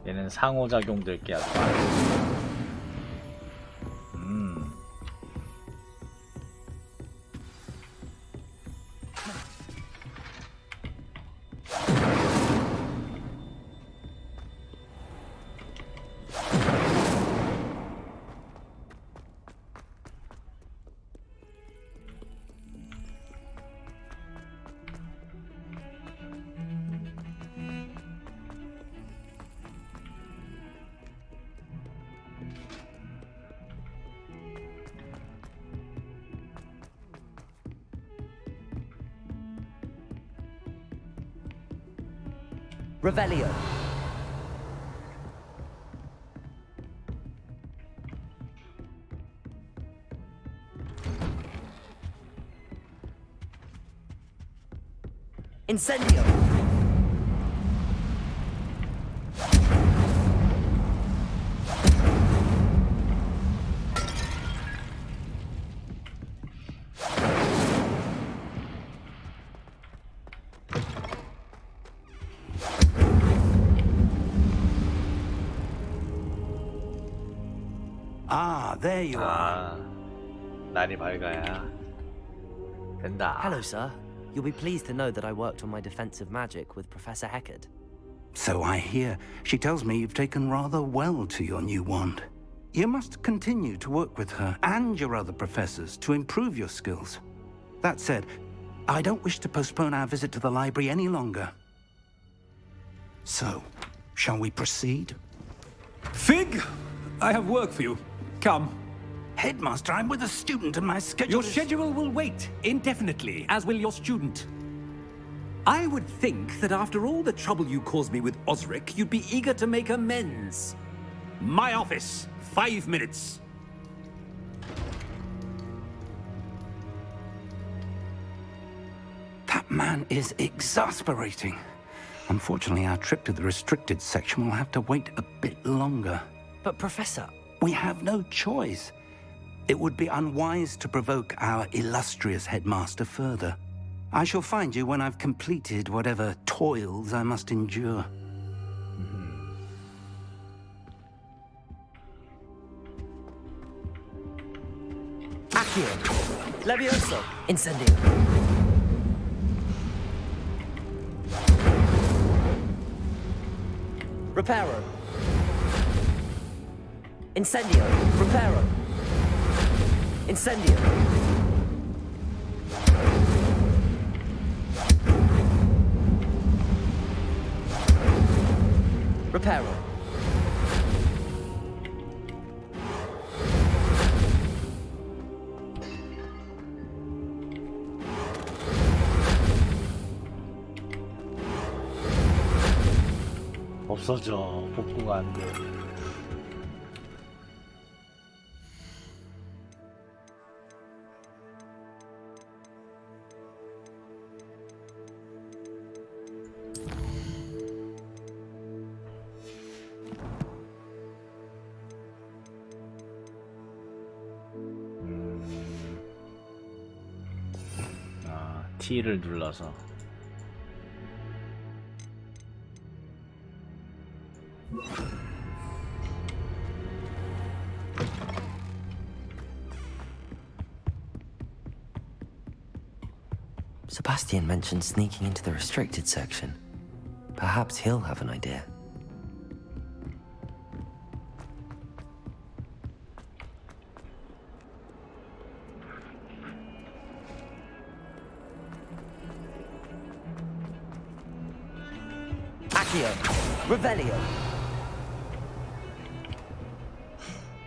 S1: 얘는 상호작용될 게 아주 많아.
S5: Revelio. Incendio.
S6: Ah, there you are.
S1: 날이 밝아야 된다.
S5: Hello, sir. You'll be pleased to know that I worked on my defensive magic with Professor Heckard.
S6: So I hear. She tells me you've taken rather well to your new wand. You must continue to work with her and your other professors to improve your skills. That said, I don't wish to postpone our visit to the library any longer. So, shall we proceed?
S13: Fig, I have work for you. Come.
S6: Headmaster, I'm with a student and my schedule
S13: Your schedule will wait indefinitely, as will your student. I would think that after all the trouble you caused me with Osric, you'd be eager to make amends. My office, 5 minutes.
S6: That man is exasperating. Unfortunately, our trip to the restricted section will have to wait a bit longer.
S5: But, Professor...
S6: We have no choice. It would be unwise to provoke our illustrious headmaster further. I shall find you when I've completed whatever toils I must endure.
S5: Accio. Levioso. Incendio. Reparo. Incendio. Reparo. Incendio. Reparo.
S1: 없어져. 복구가 안 돼. T를 눌러서
S5: Sebastian mentioned sneaking into the restricted section. Perhaps he'll have an idea. Accio. Revelio.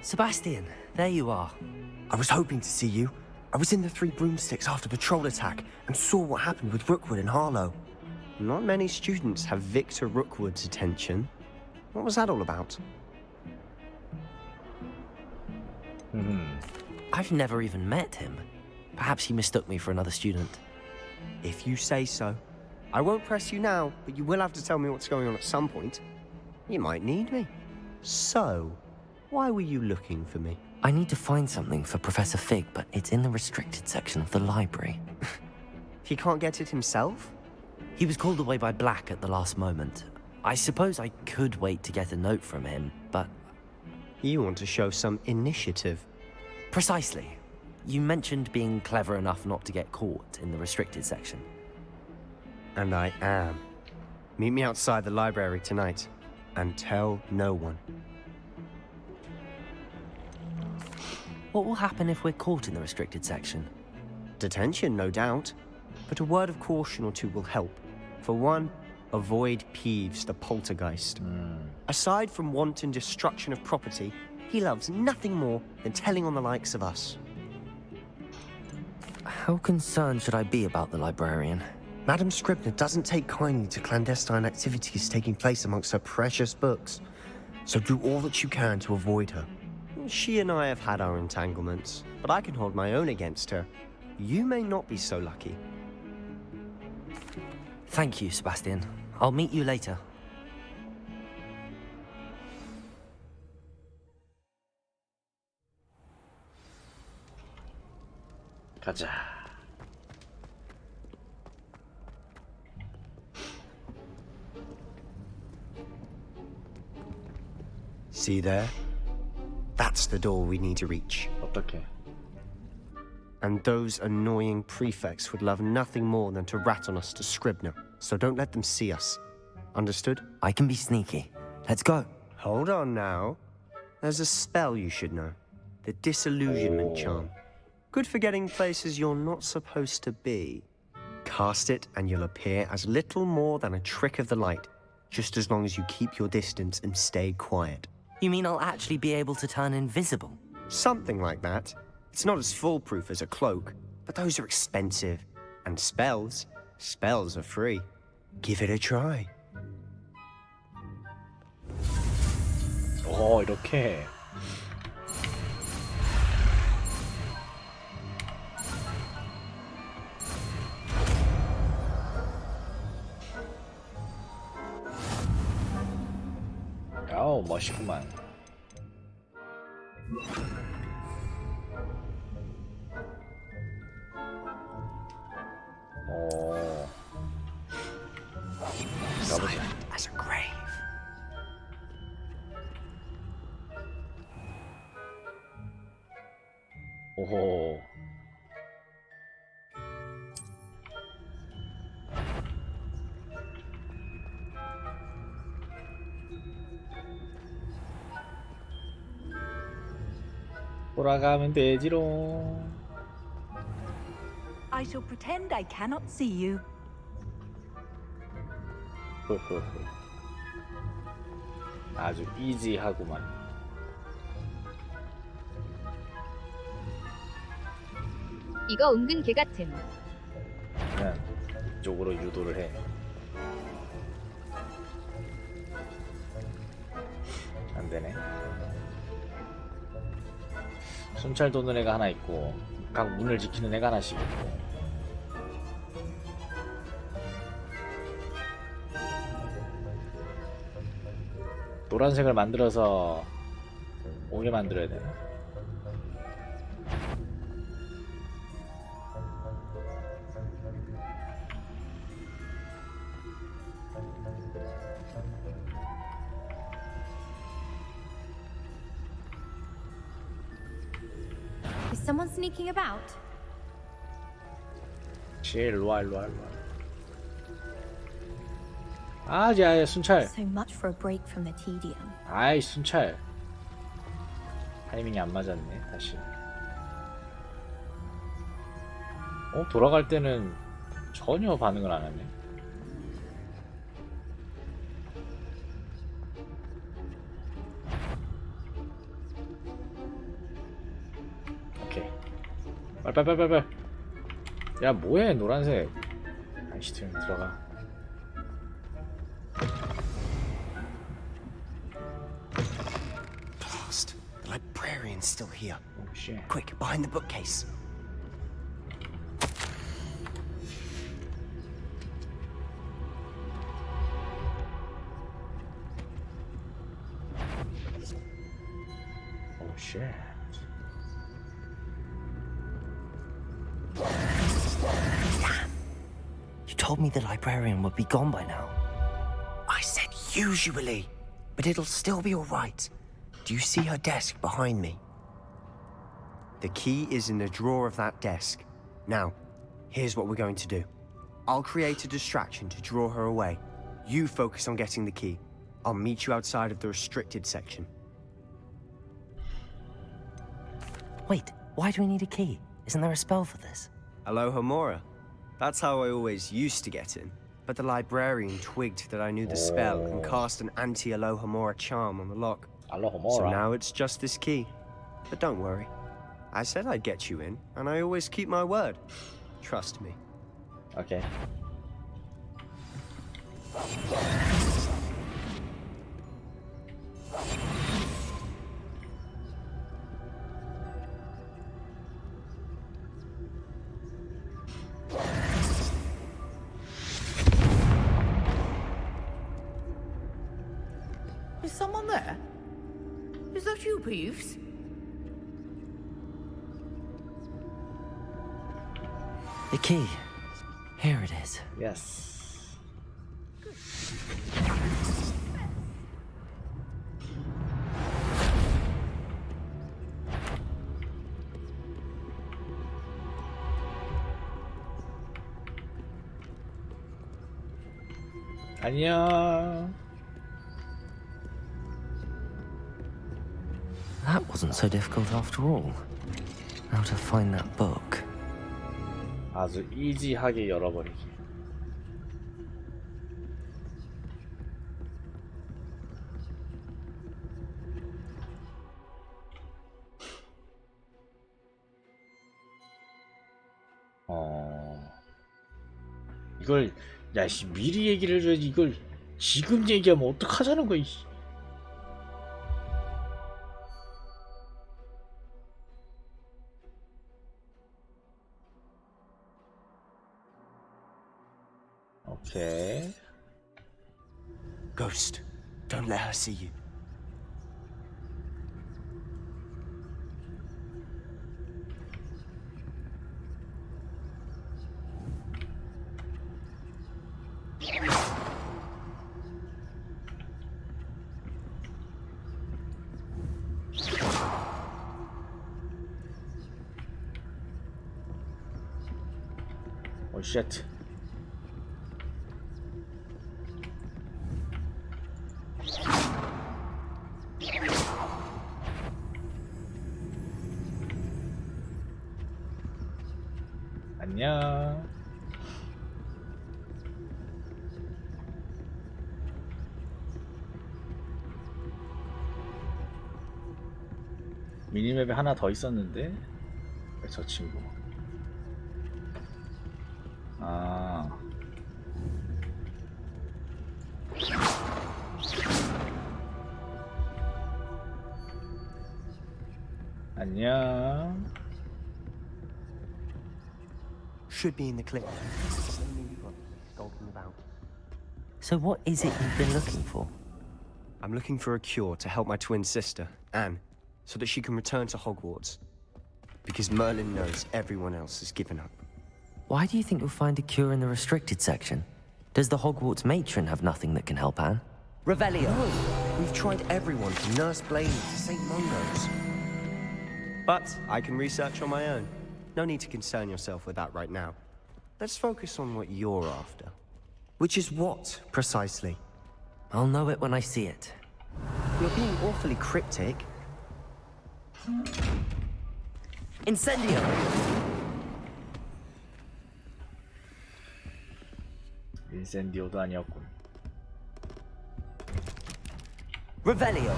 S5: Sebastian, there you are.
S2: I was hoping to see you. I was in the Three Broomsticks after the troll attack and saw what happened with Rookwood and Harlow. Not many students have Victor Rookwood's attention. What was that all about?
S5: I've never even met him. Perhaps he mistook me for another student.
S2: If you say so. I won't press you now, but you will have to tell me what's going on at some point. You might need me. So, why were you looking for me?
S5: I need to find something for Professor Fig, but it's in the restricted section of the library.
S2: He can't get it himself?
S5: He was called away by Black at the last moment. I suppose I could wait to get a note from him, but...
S2: You want to show some initiative.
S5: Precisely. You mentioned being clever enough not to get caught in the restricted section.
S2: And I am. Meet me outside the library tonight, and tell no one.
S5: What will happen if we're caught in the restricted section?
S2: Detention, no doubt. But a word of caution or two will help. For one, avoid Peeves, the poltergeist. Aside from wanton destruction of property, he loves nothing more than telling on the likes of us.
S5: How concerned should I be about the librarian?
S2: Madam Scribner doesn't take kindly to clandestine activities taking place amongst her precious books, so do all that you can to avoid her. She and I have had our entanglements, but I can hold my own against her. You may not be so lucky.
S5: Thank you, Sebastian. I'll meet you later.
S1: 가자.
S2: See there? That's the door we need to reach.
S1: 어떻게?
S2: And those annoying prefects would love nothing more than to rat on us to Scribner, so don't let them see us. Understood?
S5: I can be sneaky. Let's go.
S2: Hold on now. There's a spell you should know. The Disillusionment Charm. Good for getting places you're not supposed to be. Cast it and you'll appear as little more than a trick of the light, just as long as you keep your distance and stay quiet.
S5: You mean I'll actually be able to turn invisible?
S2: Something like that. It's not as foolproof as a cloak, but those are expensive. And spells are free. Give it a try.
S1: 이렇게. 야우, 멋있구만.
S2: Silent as a grave.
S1: 오호. 돌아가면 되지롱.
S14: I shall pretend I cannot see you.
S1: 아주 이지하구만.
S4: 이거 은근 개 같음.
S1: 그냥 이쪽으로 유도를 해. 안 되네. 순찰 도는 애가 하나 있고, 각 문을 지키는 애가 하나씩 있고. 노란색을 만들어서 오게 만들어야 되나?
S3: Is someone sneaking about?
S1: 일로와. 야, 순찰.
S3: So much for a break from the tedium.
S1: 아이, 순찰. 타이밍이 안 맞았네. 다시. 돌아갈 때는 전혀 반응을 안 하네. 오케이. 빨빨빨빨빨. 야, 뭐해, 노란색. 아이씨, 들어가.
S2: The librarian's still here.
S1: Oh shit.
S2: Quick, behind the bookcase.
S1: Oh shit.
S5: You told me the librarian would be gone by now.
S2: I said usually, but it'll still be all right. Do you see her desk behind me? The key is in the drawer of that desk. Now, here's what we're going to do. I'll create a distraction to draw her away. You focus on getting the key. I'll meet you outside of the restricted section.
S5: Wait, why do we need a key? Isn't there a spell for this?
S2: Alohomora. That's how I always used to get in. But the librarian twigged that I knew the spell and cast an anti-Alohomora charm on the lock.
S1: Alohomora.
S2: So now it's just this key. But don't worry. I said I'd get you in, and I always keep my word. Trust me.
S1: Okay.
S15: Is someone there? Is that you, Peeves?
S5: The key. Here it is.
S1: Yes. 안녕.
S5: That wasn't so difficult after all. How to find that book.
S1: 아주 이지하게 열어버리기. 이걸 야씨 미리 얘기를 해줘야지. 이걸 지금 얘기하면 어떡하자는 거야. 오케이.
S2: Ghost, don't let her see you.
S1: 오 쉣. 안녕. 미니맵에 하나 더 있었는데 왜 저 친구? 아. 안녕.
S2: Should be in the clip.
S5: So what is it you've been looking for?
S2: I'm looking for a cure to help my twin sister, Anne, so that she can return to Hogwarts. Because Merlin knows everyone else has given up.
S5: Why do you think you'll find a cure in the restricted section? Does the Hogwarts matron have nothing that can help Anne?
S2: Revelio! No, we've tried everyone from Nurse Blaine to St. Mungo's. But I can research on my own. No need to concern yourself with that right now. Let's focus on what you're after. Which is what, precisely?
S5: I'll know it when I see it.
S2: You're being awfully cryptic.
S5: Incendio!
S1: 인센디오도 아니었군.
S2: Revelio!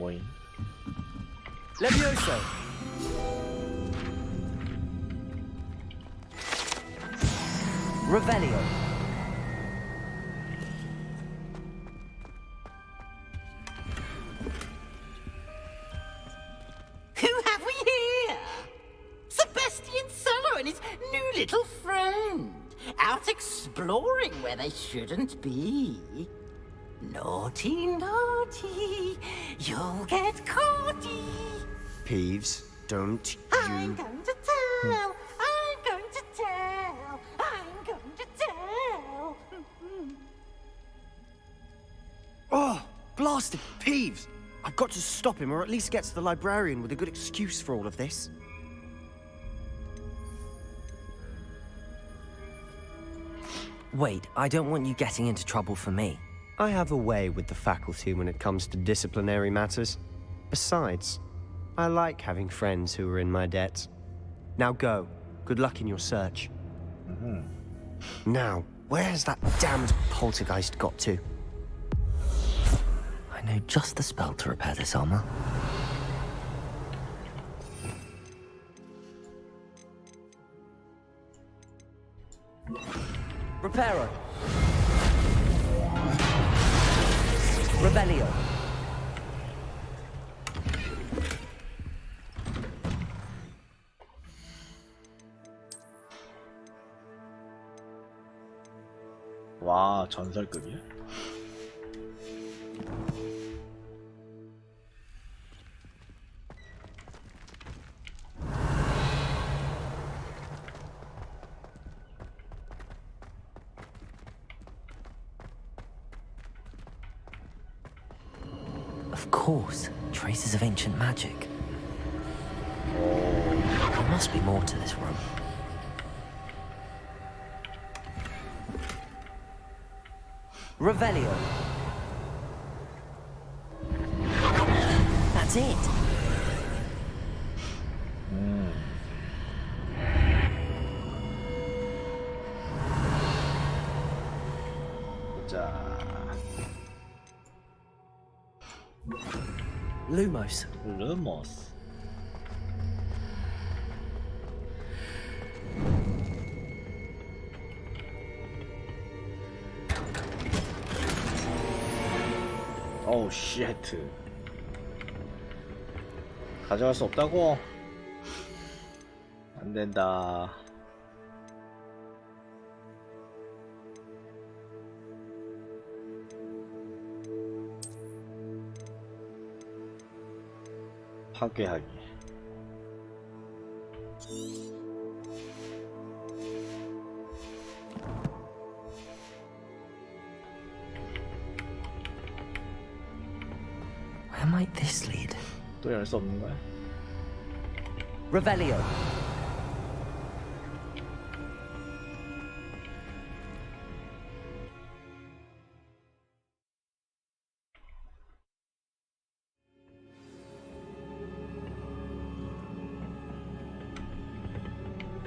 S1: 뭐임?
S2: Levioso! Revelio!
S15: Who have we here? Sebastian Solo and his new little friend. Out exploring where they shouldn't be. Naughty, naughty, you'll get caughty.
S2: Peeves, don't you...
S15: I'm going to tell, I'm going to tell, I'm going to tell.
S2: Oh, blasted Peeves! I've got to stop him, or at least get to the librarian with a good excuse for all of this.
S5: Wait, I don't want you getting into trouble for me.
S2: I have a way with the faculty when it comes to disciplinary matters. Besides, I like having friends who are in my debt. Now go. Good luck in your search. Now, where's that damned poltergeist got to?
S5: I know just the spell to repair this armor. Reparo. Revelio.
S1: 와, 전설급이야?
S5: Of course, traces of ancient magic. There must be more to this room. Revelio. That's it.
S1: 자,
S5: Lumos.
S1: 루모스. 오우 쉣. 가져갈 수 없다고? 안 된다. 파괴하기.
S5: Where might this lead?
S1: 또 열 수 없는 거야?
S5: Revelio.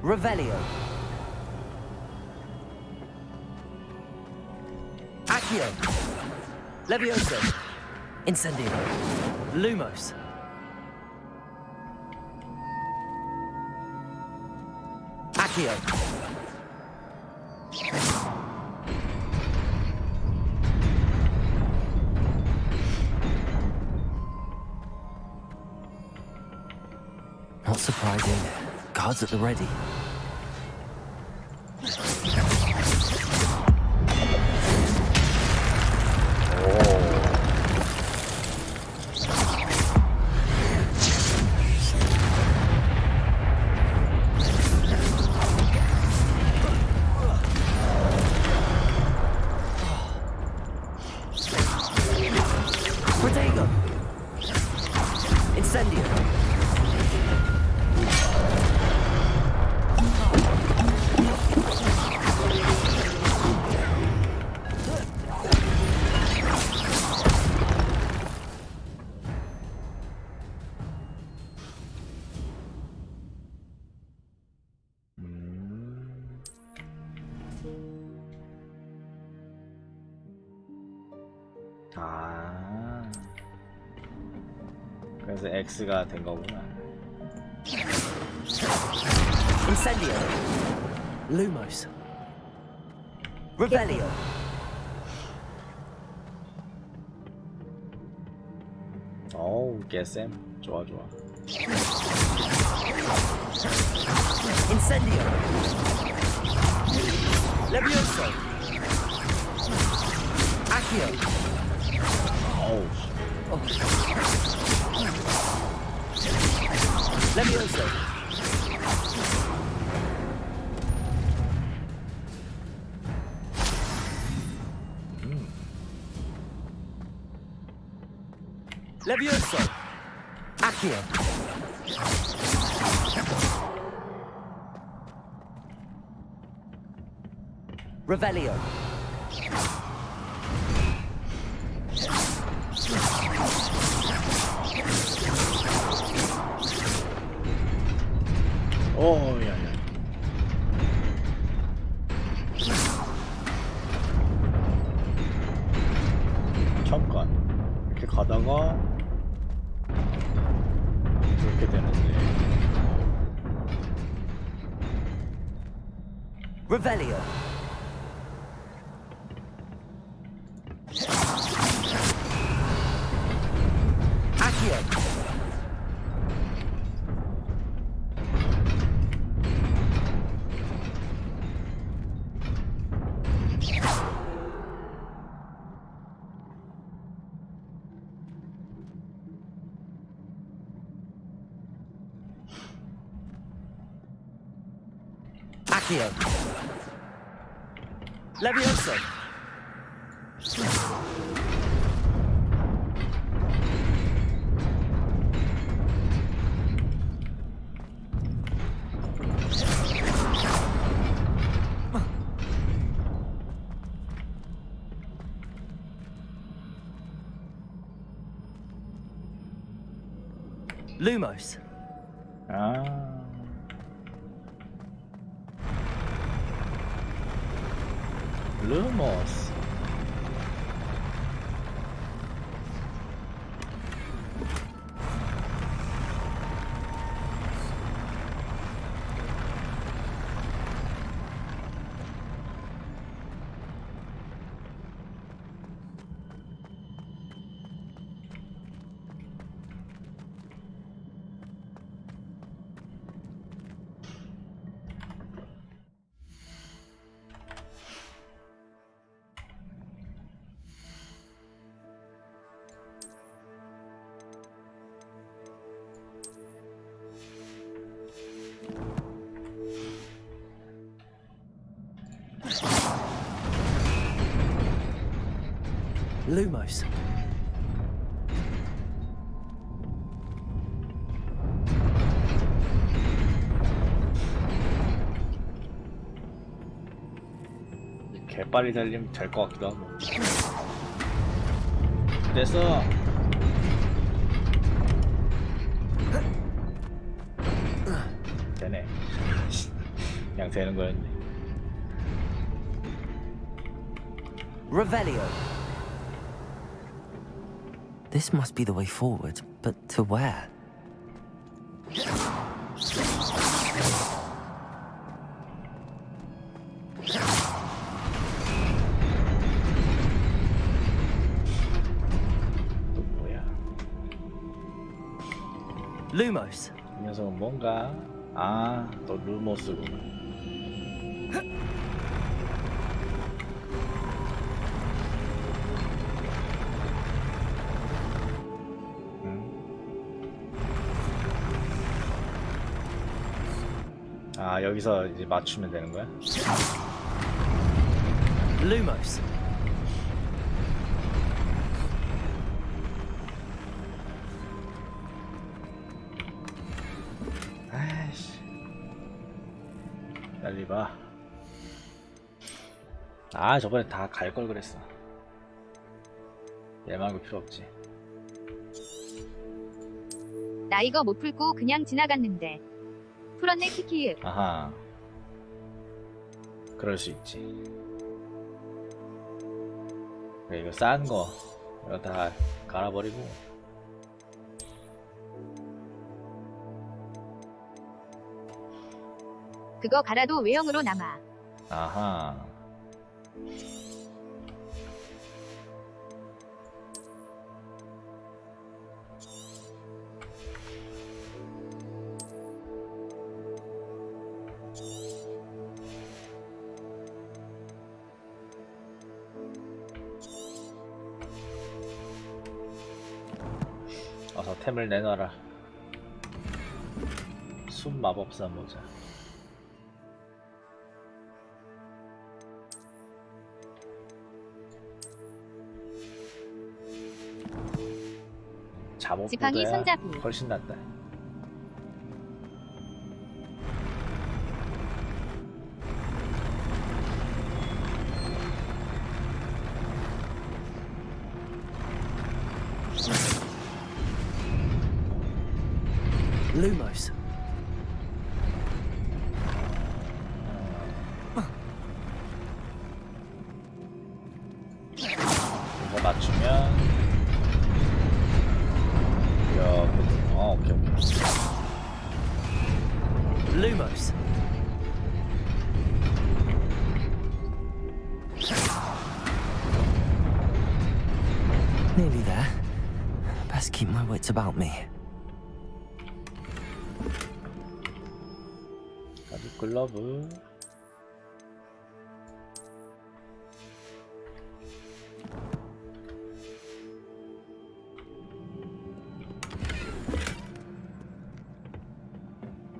S5: Revelio. Accio. Levioso. Incendio. Lumos. Accio. Not surprising. Guards at the ready. Protego. Incendio.
S1: 아, 그래서 X가 된 거구나.
S5: Incendio. Lumos. Revelio.
S1: 어우, 개쌤. 좋아, 좋아.
S5: Incendio. Levioso. Accio.
S1: 어우,
S5: Levioso. Levioso. Accio. Revelio.
S1: 오, 야, 야. 처음 건 이렇게
S5: Revelio. Accio. Accio. Levioso. Lumos.
S1: Lumos.
S5: Lumos.
S1: 개빨리 달리면 될 것 같기도 하고. 됐어. 되네. 그냥 되는 거였네.
S5: Revelio. This must be the way forward, but to where?
S1: 또 뭐야?
S5: Lumos.
S1: 이 녀석은 뭔가? 아, 또 루모스구나. 아, 여기서 이제 맞추면 되는 거야?
S5: Lumos.
S1: 아이씨. 빨리 봐. 아, 저번에 다 갈 걸 그랬어. 얘 말고 필요 없지.
S4: 나 이거 못 풀고 그냥 지나갔는데. 풀었네 키키.
S1: 아하. 그럴 수 있지. 그래, 이거 싼 거 이거 다 갈아버리고.
S4: 그거 갈아도 외형으로 남아.
S1: 아하. 어서 템을 내놔라. 숨 마법사 모자.
S4: 지팡이
S1: 잡업보다
S4: 손잡이.
S1: 훨씬 낫다.
S5: Lumos.
S1: 이거 맞추면 이렇게. 오케이.
S5: Lumos. Nearly there. Best keep my wits about me.
S1: 가죽 글러브.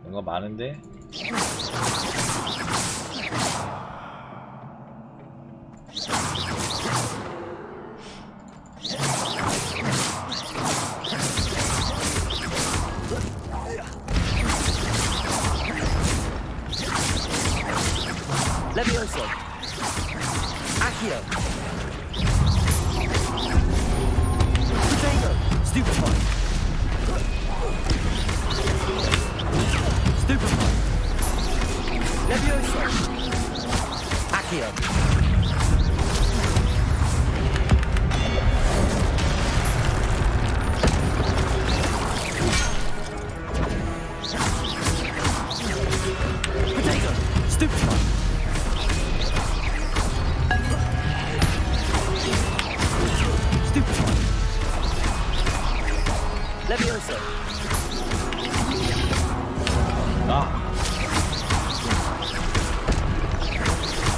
S1: 뭔가 많은데?
S5: Levioso. Accio. Potato. Stupefy. Stupefy. Levioso. Accio. Potato. Stupefy. Stupefy. Levioso.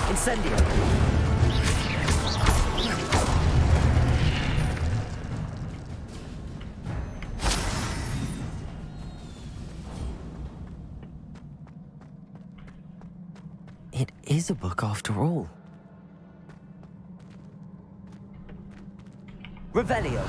S5: Incendio. It is a book after all. Revelio.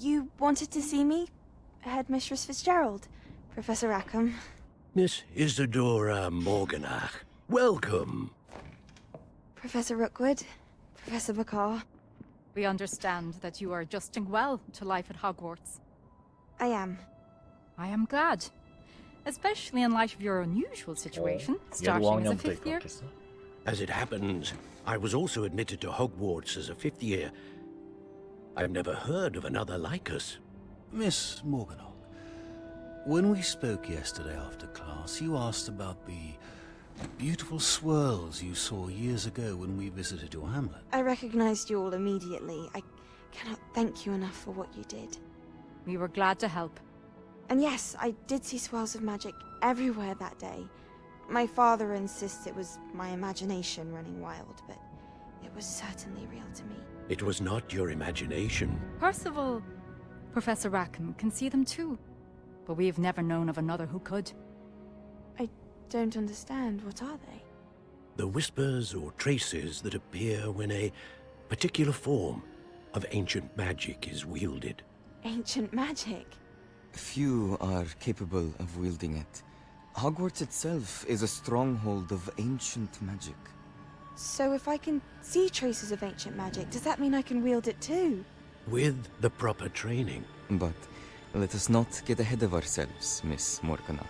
S16: You wanted to see me? Headmistress Fitzgerald, Professor Rackham.
S17: Miss Isadora Morganach, welcome.
S16: Professor Rookwood, Professor Bakar.
S14: We understand that you are adjusting well to life at Hogwarts.
S16: I am.
S14: I am glad. Especially in light of your unusual situation, starting as a fifth year.
S17: As it happens, I was also admitted to Hogwarts as a fifth year. I've never heard of another like us.
S18: Miss Morganach, when we spoke yesterday after class, you asked about the Beautiful swirls you saw years ago when we visited your hamlet.
S16: I recognized you all immediately. I cannot thank you enough for what you did.
S14: We were glad to help.
S16: And yes, I did see swirls of magic everywhere that day. My father insists it was my imagination running wild, but it was certainly real to me.
S17: It was not your imagination.
S14: Percival, Professor Rackham can see them too. But we've never known of another who could.
S16: I don't understand. What are they?
S17: The whispers or traces that appear when a particular form of ancient magic is wielded.
S16: Ancient magic?
S19: Few are capable of wielding it. Hogwarts itself is a stronghold of ancient magic.
S16: So if I can see traces of ancient magic, does that mean I can wield it too?
S17: With the proper training.
S19: But let us not get ahead of ourselves, Miss Morganach.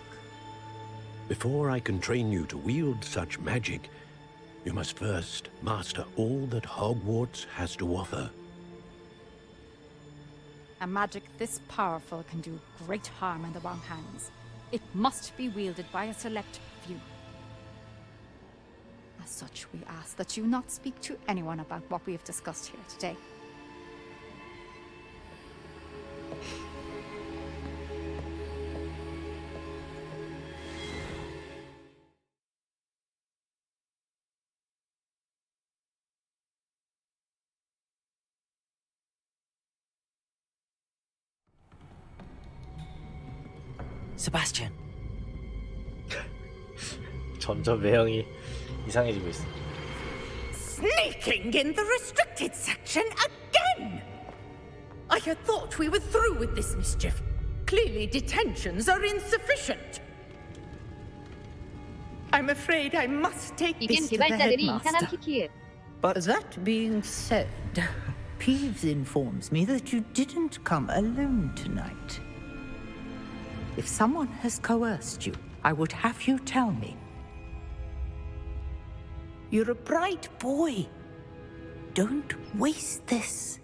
S17: Before I can train you to wield such magic, you must first master all that Hogwarts has to offer.
S14: A magic this powerful can do great harm in the wrong hands. It must be wielded by a select few. As such, we ask that you not speak to anyone about what we have discussed here today.
S5: Sebastian.
S1: 점점 매형이 이상해지고 있어.
S20: Sneaking in the restricted section again! I had thought we were through with this mischief. Clearly detentions are insufficient. I'm afraid I must take this to the headmaster.
S21: But that being said, Peeves informs me that you didn't come alone tonight. If someone has coerced you, I would have you tell me. You're a bright boy. Don't waste this.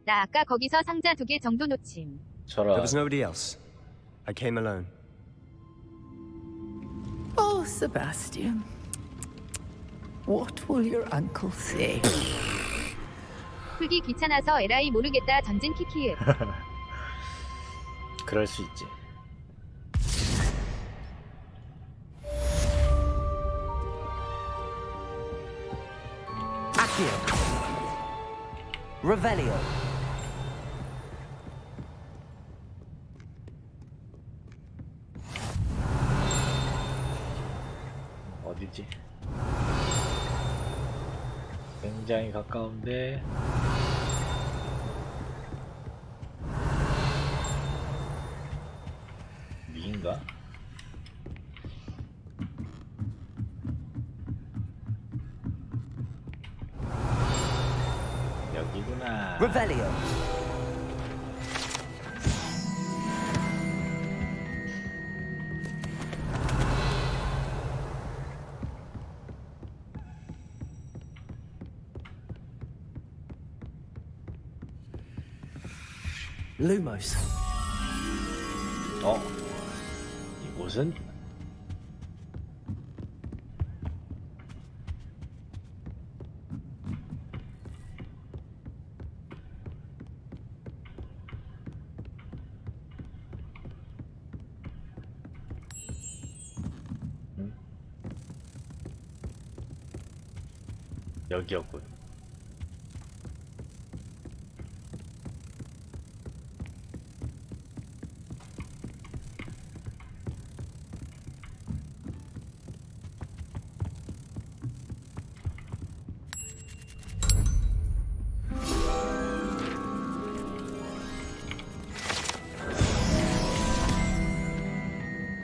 S4: 나 아까 거기서 상자 2개 정도 놓침.
S2: There was nobody else. I came alone.
S21: Oh, Sebastian. What will your uncle say?
S4: 풀기 귀찮아서 에라이 모르겠다 전진 키키읍.
S1: 그럴 수 있지.
S5: Accio. Revelio.
S1: 어디지? 굉장히 가까운데. 위인가? 여기구나.
S5: Revelio. Lumos.
S1: 이곳은 여기였군.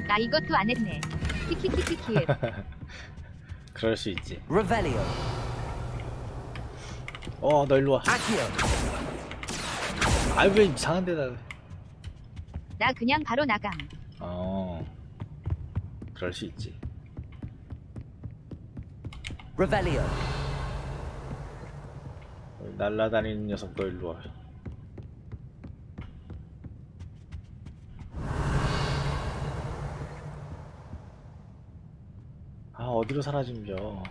S4: 나 이것도 안 했네. 키키키키키읍.
S1: 그럴 수 있지.
S5: Revelio.
S1: 너 일로 와.
S5: Accio.
S1: 아이 왜 이상한 데다.
S4: 나 그냥 바로 나감.
S1: 그럴 수 있지.
S5: Revelio.
S1: 날라다니는 녀석도 일로 와. 어디로 사라진겨?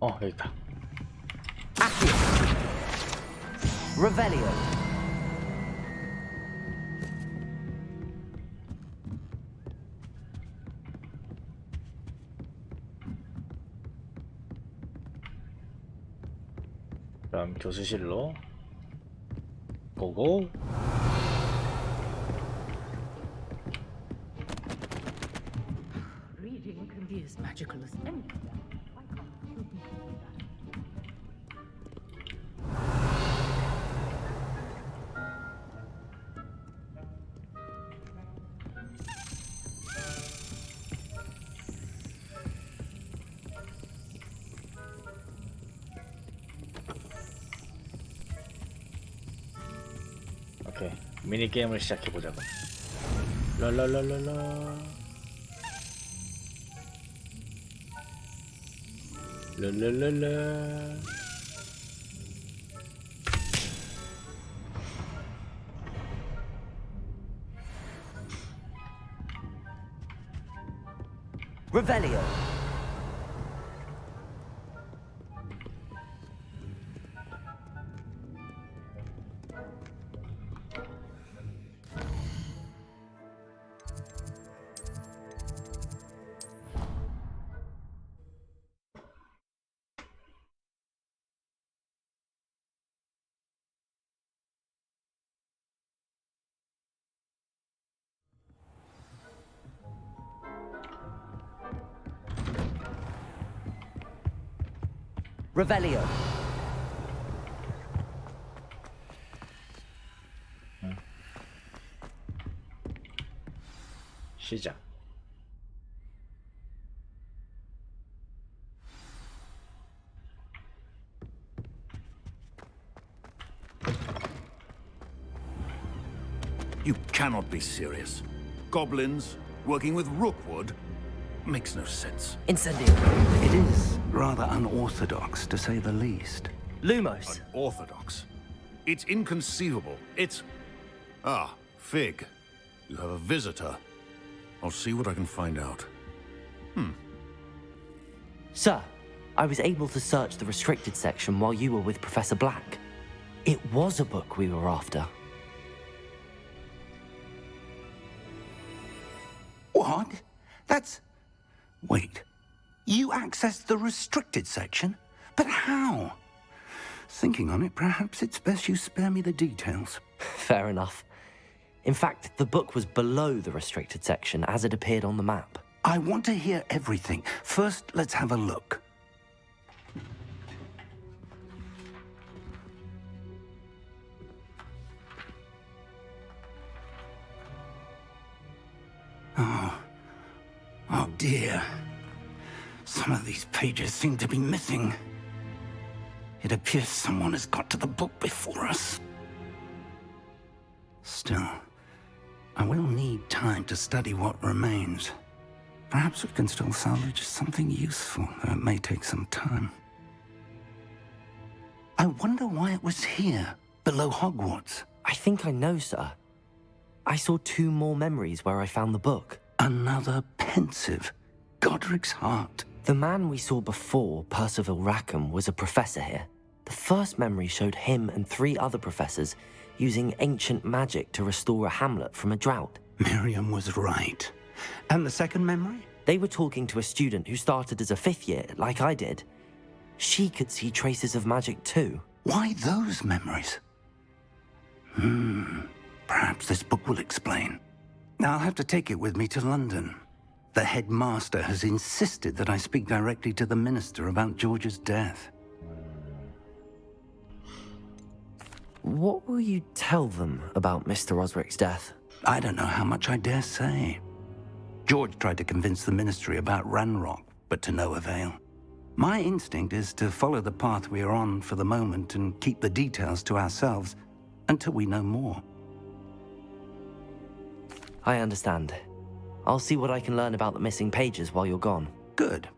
S1: 여기 있다.
S5: Revelio.
S1: 그럼 교수실로 고고.
S21: Reading can be as magical as anything.
S1: 오케이, 미니 게임을 시작해 보자고. 랄랄랄랄라. 랄랄랄라.
S5: Revelio. Revelio.
S1: 시작.
S6: You cannot be serious. Goblins working with Rookwood makes no sense.
S5: Incendio.
S6: It is rather unorthodox, to say the least.
S5: Lumos.
S6: Unorthodox? It's inconceivable. It's... Ah, Fig. You have a visitor. I'll see what I can find out.
S5: Sir, I was able to search the restricted section while you were with Professor Black. It was a book we were after.
S6: What? That's... Wait. You accessed the restricted section? But how? Thinking on it, perhaps it's best you spare me the details.
S5: Fair enough. In fact, the book was below the restricted section as it appeared on the map.
S6: I want to hear everything. First, let's have a look. Oh dear. Some of these pages seem to be missing. It appears someone has got to the book before us. Still, I will need time to study what remains. Perhaps we can still salvage something useful, though it may take some time. I wonder why it was here, below Hogwarts.
S5: I think I know, sir. I saw 2 more memories where I found the book.
S6: Another pensive. Godric's heart.
S5: The man we saw before, Percival Rackham, was a professor here. The first memory showed him and 3 other professors using ancient magic to restore a hamlet from a drought.
S6: Miriam was right. And the second memory?
S5: They were talking to a student who started as a 5th year, like I did. She could see traces of magic too.
S6: Why those memories? Perhaps this book will explain. I'll have to take it with me to London. The headmaster has insisted that I speak directly to the minister about George's death.
S5: What will you tell them about Mr. Osric's death?
S6: I don't know how much I dare say. George tried to convince the ministry about Ranrock, but to no avail. My instinct is to follow the path we are on for the moment and keep the details to ourselves until we know more.
S5: I understand. I'll see what I can learn about the missing pages while you're gone.
S6: Good.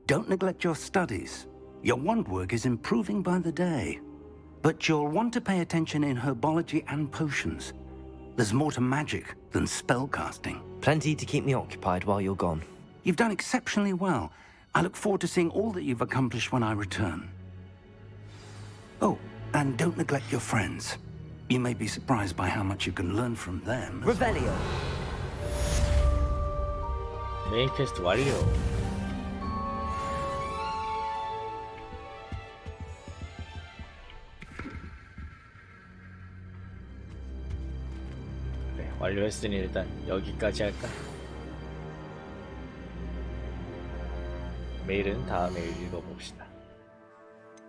S6: Don't neglect your studies. Your wand work is improving by the day. but you'll want to pay attention in herbology and potions. There's more to magic than spellcasting.
S5: Plenty to keep me occupied while you're gone.
S6: You've done exceptionally well. I look forward to seeing all that you've accomplished when I return. Oh, and don't neglect your friends. You may be surprised by how much you can learn from them.
S5: Revelio.
S1: 메인 퀘스트 완료. 그래, 완료했으니 일단 여기까지 할까? 메일은 다음에 읽어봅시다.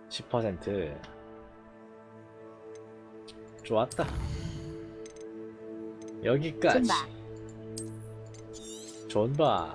S1: 10% 좋았다. 여기까지. 존바.